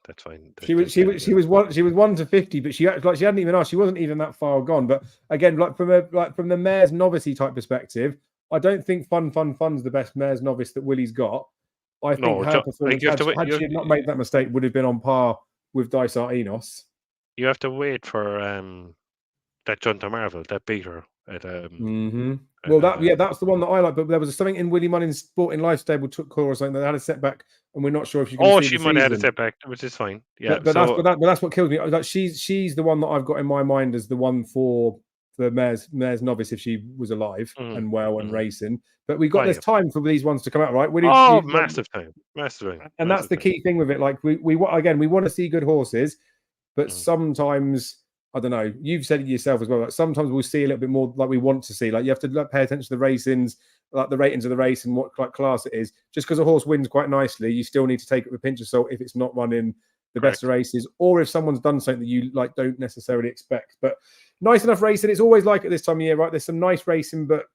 She was 1 to 50, but she hadn't even asked. She wasn't even that far gone. But again, from the Mares Novice type perspective, I don't think Fun's the best Mares Novice that Willie's got. I think her performance, had she not made that mistake, would have been on par with Dysart Enos. You have to wait for that Junta Marvel that beat her at Well, that's the one that I like. But there was something in Willie Mullins' Sporting Lifestyle took call or something that had a setback, and we're not sure if you can. She might have had a setback, which is fine. Yeah, but that's what kills me. Like she's the one that I've got in my mind as the one for the Mares Novice if she was alive and well and racing. But there's time for these ones to come out, right? Massive time. And that's the key thing with it. Like we want to see good horses, but sometimes. I don't know. You've said it yourself as well. Like sometimes we'll see a little bit more like we want to see. Like you have to pay attention to the racings, like the ratings of the race and what like class it is. Just because a horse wins quite nicely, you still need to take it with a pinch of salt if it's not running the best races, or if someone's done something that you like don't necessarily expect. But nice enough racing. It's always like at this time of year, right? There's some nice racing, but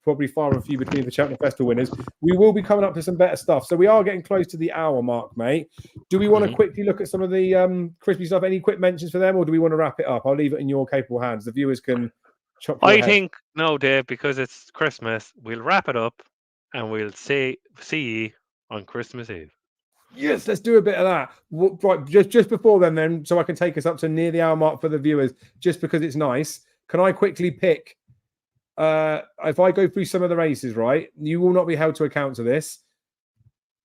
probably far and few between the Cheltenham Festival winners. We will be coming up to some better stuff. So we are getting close to the hour mark, mate. Do we want to quickly look at some of the crispy stuff? Any quick mentions for them, or do we want to wrap it up? I'll leave it in your capable hands. The viewers can chop your head. Think, no, Dave, because it's Christmas, we'll wrap it up and we'll see you on Christmas Eve. Yes, let's do a bit of that. Right, just before then, so I can take us up to near the hour mark for the viewers, just because it's nice. Can I quickly pick... if I go through some of the races, right, you will not be held to account to this.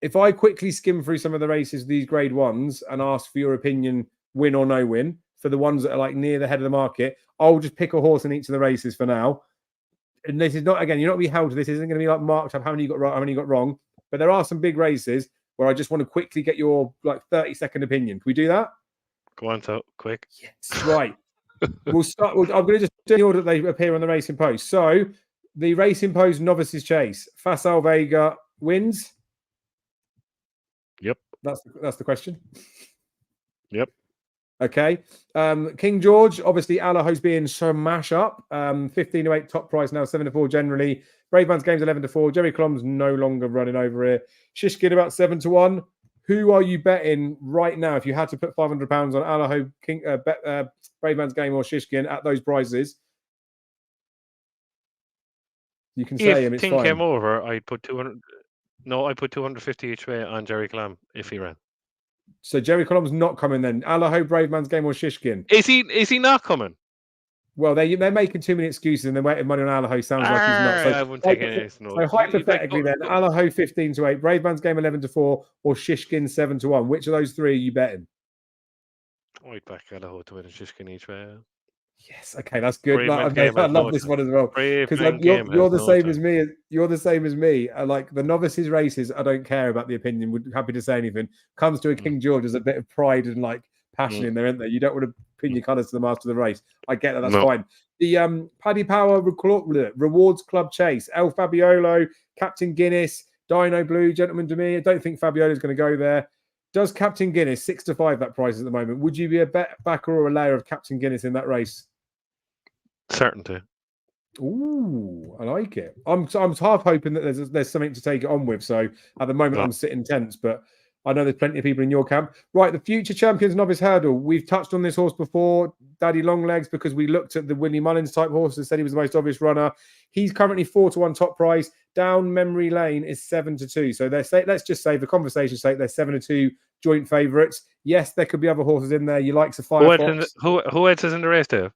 If I quickly skim through some of the races, these grade ones, and ask for your opinion, win or no win, for the ones that are like near the head of the market, I'll just pick a horse in each of the races for now. And this is not, again, you're not going to be held to this. Isn't going to be like marked up how many you got right, how many you got wrong. But there are some big races where I just want to quickly get your like 30-second opinion. Can we do that? Go on, so quick. Yes, right. We'll start. I'm going to just do the order that they appear on the Racing Post. So, the Racing Post Novices Chase. Facile Vega wins. Yep. That's the question. Yep. Okay. King George, obviously, Allaho's being so mash up. 15-8 top price now, 7-4 generally. Brave Man's Game's 11-4. Jerry Colom's no longer running over here. Shishkin about 7-1. Who are you betting right now if you had to put £500 on Allaho, Brave Man's Game or Shishkin at those prices? You can say him, it's fine. If Ting came over, I'd put 200. No, I put 250 each way on Jerry Colom if he ran. So Jerry Colom's not coming then. Allaho, Brave Man's Game or Shishkin? Is he not coming? Well, they're making too many excuses and they're waiting money on Allaho. Sounds like he's not. So I wouldn't take any. So hypothetically, then Allaho 15-8, Brave Man's Game 11-4, or Shishkin 7-1. Which of those three are you betting? I'd back Allaho to win and Shishkin each way. Yes, okay, that's good. I love this one as well because you're the same as me. You're the same as me. Like the novices races, I don't care about the opinion. Would happy to say anything. Comes to a King George, there's a bit of pride and like passion in there, isn't there? You don't want to pin your colours to the master of the race. I get that. That's fine. The Paddy Power Rewards Club Chase, El Fabiolo, Captain Guinness, Dino Blue, Gentleman to me. I don't think Fabiolo's going to go there. Does Captain Guinness 6-5 that price at the moment? Would you be a backer or a layer of Captain Guinness in that race? Certainty. Ooh, I like it. I'm half hoping that there's something to take it on with. So at the moment, I'm sitting tense, but I know there's plenty of people in your camp. Right, the future champions novice hurdle. We've touched on this horse before, Daddy Longlegs, because we looked at the Willie Mullins type horse and said he was the most obvious runner. He's currently 4-1 top price. Down memory lane is 7-2. So let's just say, for conversation's sake, they're 7-2 joint favourites. Yes, there could be other horses in there. You like a Firefox. Who else is in the race there?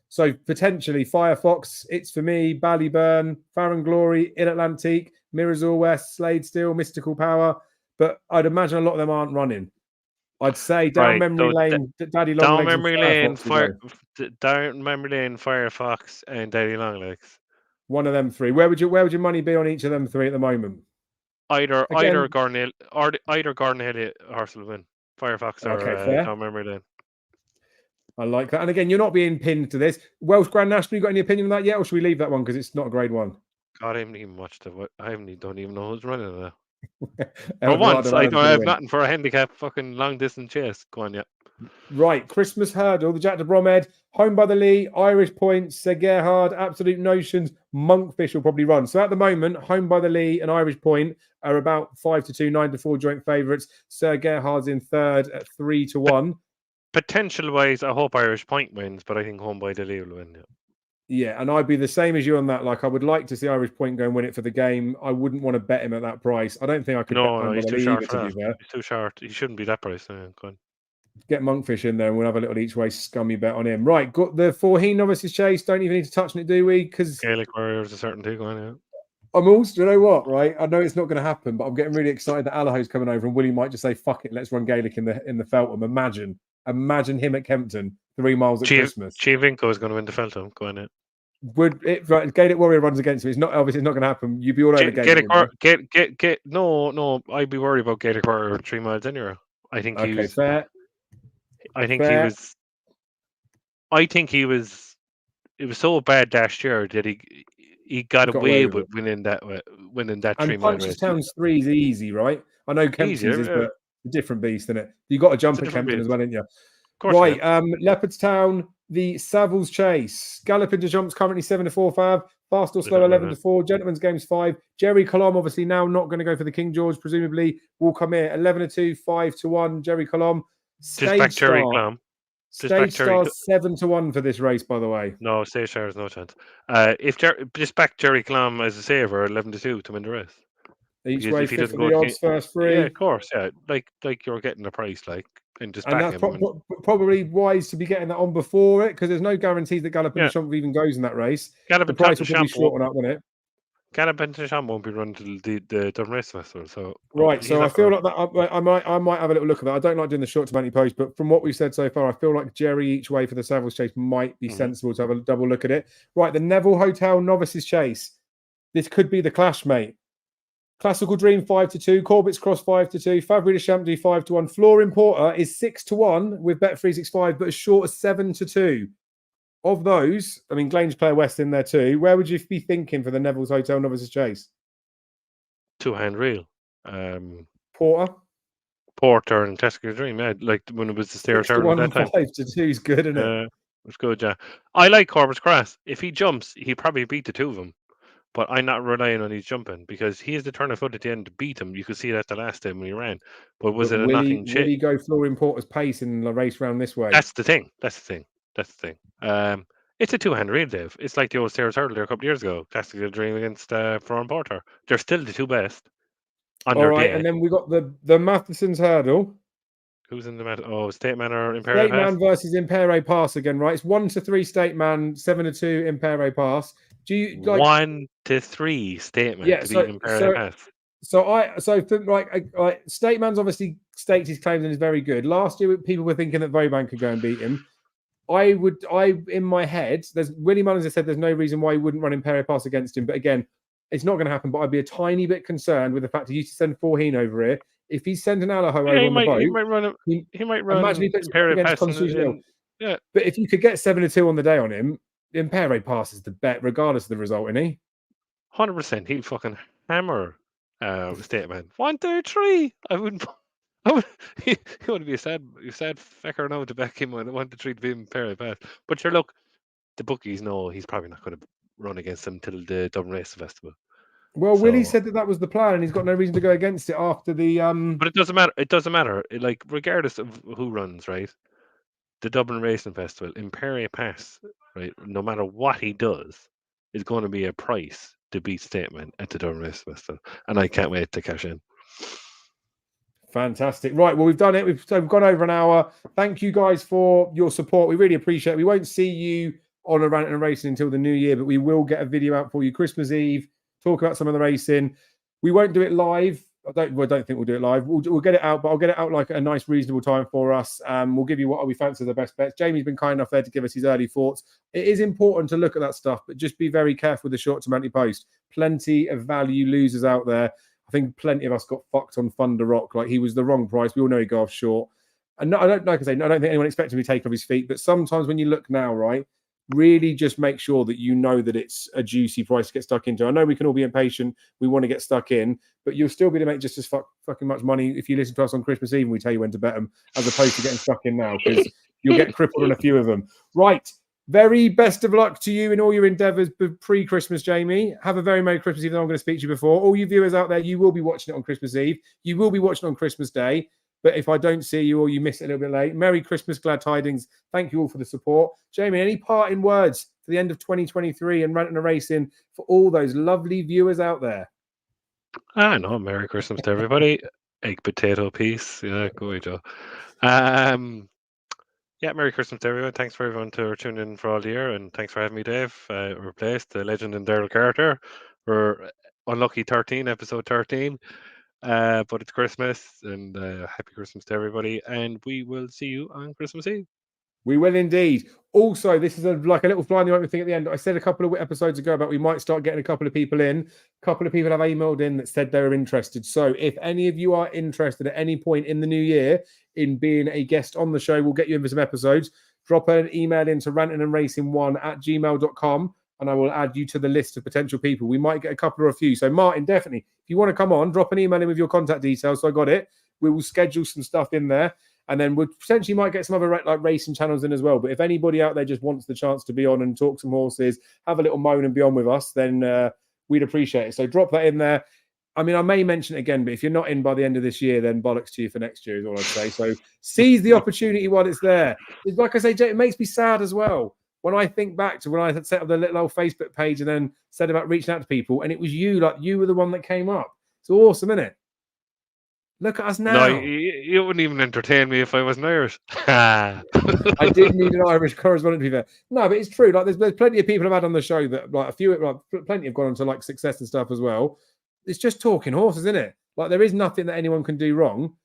So potentially Firefox, It's For Me, Ballyburn, Farron Glory, In Atlantique, Mirrors All West, Slade Steel, Mystical Power. But I'd imagine a lot of them aren't running. I'd say down memory lane, Daddy Longlegs. Down memory lane, Firefox, and Daddy Longlegs. One of them three. Where would your money be on each of them three at the moment? Either Gordon Hill horse will win. Firefox or down memory lane. I like that. And again, you're not being pinned to this. Welsh Grand National, you got any opinion on that yet? Or should we leave that one because it's not a grade one? God, I haven't even watched it. Don't even know who's running it now. For once, I don't have nothing for a handicap fucking long distance chase. Go on, yeah. Right, Christmas Hurdle, the Jack de Bromhead, Home by the Lee, Irish Point, Sir Gerhard, Absolute Notions, Monkfish will probably run. So at the moment, Home by the Lee and Irish Point are about 5-2, 9-4 joint favourites. Sir Gerhard's in third at 3-1. Potential wise, I hope Irish Point wins, but I think Home by the Lee will win. Yeah, and I'd be the same as you on that. Like, I would like to see Irish Point go and win it for the game. I wouldn't want to bet him at that price. I don't think I could. No, he's too short for that. He's too short. He shouldn't be that price. Go on. Get Monkfish in there and we'll have a little each way scummy bet on him. Right, got the 14 novices chase. Don't even need to touch on it, do we? Because Gaelic Warriors a certainty going, yeah. I'm also, you know what, right? I know it's not going to happen, but I'm getting really excited that Allaho's coming over and Willie might just say, fuck it, let's run Gaelic in the Feltham. Imagine him at Kempton, 3 miles at Christmas. Chivinko is going to win the Feltham. Go on it. Would it right? Gaelic Warrior runs against me. It's not obviously it's not going to happen. You'd be all over Gaelic. No. I'd be worried about Gaelic Warrior 3 miles anyway. I think he was fair. I think he was. It was so bad last year that he got away with winning that 3 mile race. Punchestown's 3 is easy, right? I know Kempton's is, but a different beast, isn't it? You got to jump at Kempton as well, didn't you? Right, Leopardstown, the Savills Chase. Galloping to Jump's currently 7-4 Fab. Fast or Slow 11-4. Gentleman's Game's 5. Jerry Colom obviously now not going to go for the King George. Presumably will come here 11-2, 5-1. Jerry Colom. Stage Star 7-1 for this race, by the way. No, Stage Star has no chance. Just back Jerry Colom as a saver 11-2 to win the race. Each way fit for the odds first 3. Yeah, of course. Yeah, like you're getting a price and just back that's probably wise to be getting that on before it because there's no guarantees that Gallopin de Champs even goes in that race. The price will probably shorten up, won't it? Gallopin de Champs won't be run till the Dublin Race Festival. So right, so I feel like that I might have a little look at that. I don't like doing the short to money post, but from what we've said so far, I feel like Jerry each way for the Savills Chase might be sensible to have a double look at it. Right, the Neville Hotel Novices Chase. This could be the clash, mate. Classical Dream 5-2, Corbett's Cross 5-2, Fabry de Champdy 5-1. Floor Importer is 6-1 with Bet365, but as short as 7-2. Of those, I mean, Grange Clare West in there too. Where would you be thinking for the Neville's Hotel Novices Chase? Two-hand reel. Porter and Tesco Dream. Yeah, like when it was the stairs 1 at that time. 5 to 2 is good, isn't it? It's good, yeah. I like Corbett's Grass. If he jumps, he probably beat the two of them. But I'm not relying on his jumping because he has the turn of foot at the end to beat him. You could see that the last time when he ran. But was it a knocking will he go Florian Porter's pace in the race round this way? That's the thing. It's a two-hand reel, Dave. It's like the old Stairs Hurdle there a couple of years ago. Classical Dream against Florian Porter. They're still the two best. All right, and then we got the Matheson's Hurdle. Who's in the matter? Oh, State Man or Impere State Pass? Man versus Impere Pass again, right? It's 1 to 3 State Man, 7 to 2 Impere Pass. Do you like 1 to 3 State Man to beat Impere Pass? So for like State Man's obviously staked his claims and is very good. Last year, people were thinking that Vauban could go and beat him. In my head, there's Willie Mullins has said there's no reason why he wouldn't run Impere Pass against him. But again, it's not going to happen. But I'd be a tiny bit concerned with the fact he used to send Forheen over here. If he sends an Alaho over on the boat, he might run. Imagine he puts against Constitutional. Yeah, but if you could get 7 to 2 on the day on him, Impere Pass is the bet, regardless of the result, isn't he? 100%. He'll fucking hammer State Man. 1, 2, 3. He would be a sad fecker now to back him on 1 to 3 to beat Impere Pass. But sure, look, the bookies know he's probably not going to run against them till the Dublin Race Festival. Well, Willie said that was the plan, and he's got no reason to go against it after the. But it doesn't matter. It doesn't matter. Like, regardless of who runs, right? The Dublin Racing Festival, Impere Pass, right? No matter what he does, is going to be a price to beat Statement at the Dublin Racing Festival, and I can't wait to cash in. Fantastic. Right. Well, we've done it. We've gone over an hour. Thank you guys for your support. We really appreciate it. We won't see you on a Ranting and Racing until the new year, but we will get a video out for you Christmas Eve, talk about some of the racing. We won't do it live. I don't think we'll do it live. We'll get it out, but I'll get it out like a nice, reasonable time for us. We'll give you what we fancy the best bets. Jamie's been kind enough there to give us his early thoughts. It is important to look at that stuff, but just be very careful with the short-term anti-post. Plenty of value losers out there. I think plenty of us got fucked on Thunder Rock. Like, he was the wrong price. We all know he go off short. And I don't think anyone expected him to be taken off his feet. But sometimes when you look now, right, really just make sure that you know that it's a juicy price to get stuck into. I know we can all be impatient. We want to get stuck in, but you'll still be able to make just as fucking much money if you listen to us on Christmas Eve and we tell you when to bet them, as opposed to getting stuck in now, because you'll get crippled on a few of them. Right. Very best of luck to you in all your endeavours pre-Christmas, Jamie. Have a very Merry Christmas, even though I'm going to speak to you before. All you viewers out there, you will be watching it on Christmas Eve. You will be watching it on Christmas Day. But if I don't see you or you miss it a little bit late, Merry Christmas, glad tidings. Thank you all for the support. Jamie, any parting words for the end of 2023 and Ranting and Racing for all those lovely viewers out there? I know. Merry Christmas to everybody. Egg potato piece. Yeah, go away, Joe. Yeah, Merry Christmas to everyone. Thanks for everyone to tuning in for all the year, and thanks for having me, Dave. Replaced the legend and Daryl Carter. We're unlucky 13, episode 13. But it's Christmas, and happy Christmas to everybody, and we will see you on Christmas Eve. We will indeed. Also, this is like a little fly in the ointment thing at the end. I said a couple of episodes ago about we might start getting a couple of people in. A couple of people have emailed in that said they were interested. So if any of you are interested at any point in the new year in being a guest on the show, we'll get you in for some episodes. Drop an email into rantingandracing1@gmail.com and I will add you to the list of potential people. We might get a couple or a few. So Martin, definitely, if you want to come on, drop an email in with your contact details. So I got it. We will schedule some stuff in there. And then we potentially might get some other like racing channels in as well. But if anybody out there just wants the chance to be on and talk some horses, have a little moan and be on with us, then we'd appreciate it. So drop that in there. I mean, I may mention it again, but if you're not in by the end of this year, then bollocks to you for next year is all I'd say. So seize the opportunity while it's there. It's like I say, Jay, it makes me sad as well. When I think back to when I had set up the little old Facebook page and then said about reaching out to people, and it was you, like you were the one that came up. It's awesome, isn't it? Look at us now. No, you wouldn't even entertain me if I wasn't Irish. I did need an Irish correspondent to be fair. No, but it's true. Like there's plenty of people I've had on the show that like plenty have gone on to like success and stuff as well. It's just talking horses, isn't it? Like there is nothing that anyone can do wrong.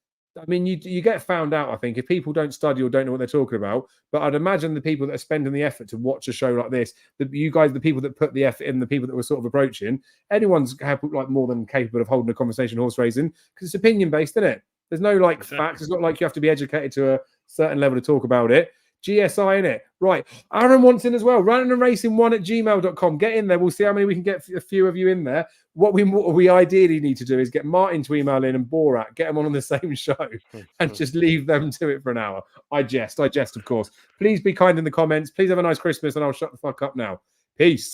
I mean, you get found out, I think, if people don't study or don't know what they're talking about. But I'd imagine the people that are spending the effort to watch a show like this, you guys, the people that put the effort in, the people that were sort of approaching, anyone's like more than capable of holding a conversation horse racing because it's opinion based, isn't it? There's no like facts. It's not like you have to be educated to a certain level to talk about it. GSI in it. Right. Aaron wants in as well. rantingandracing1@gmail.com. Get in there. We'll see how many we can get a few of you in there. What we ideally need to do is get Martin to email in and Borat, get them on the same show and just leave them to it for an hour. I jest, of course. Please be kind in the comments. Please have a nice Christmas and I'll shut the fuck up now. Peace.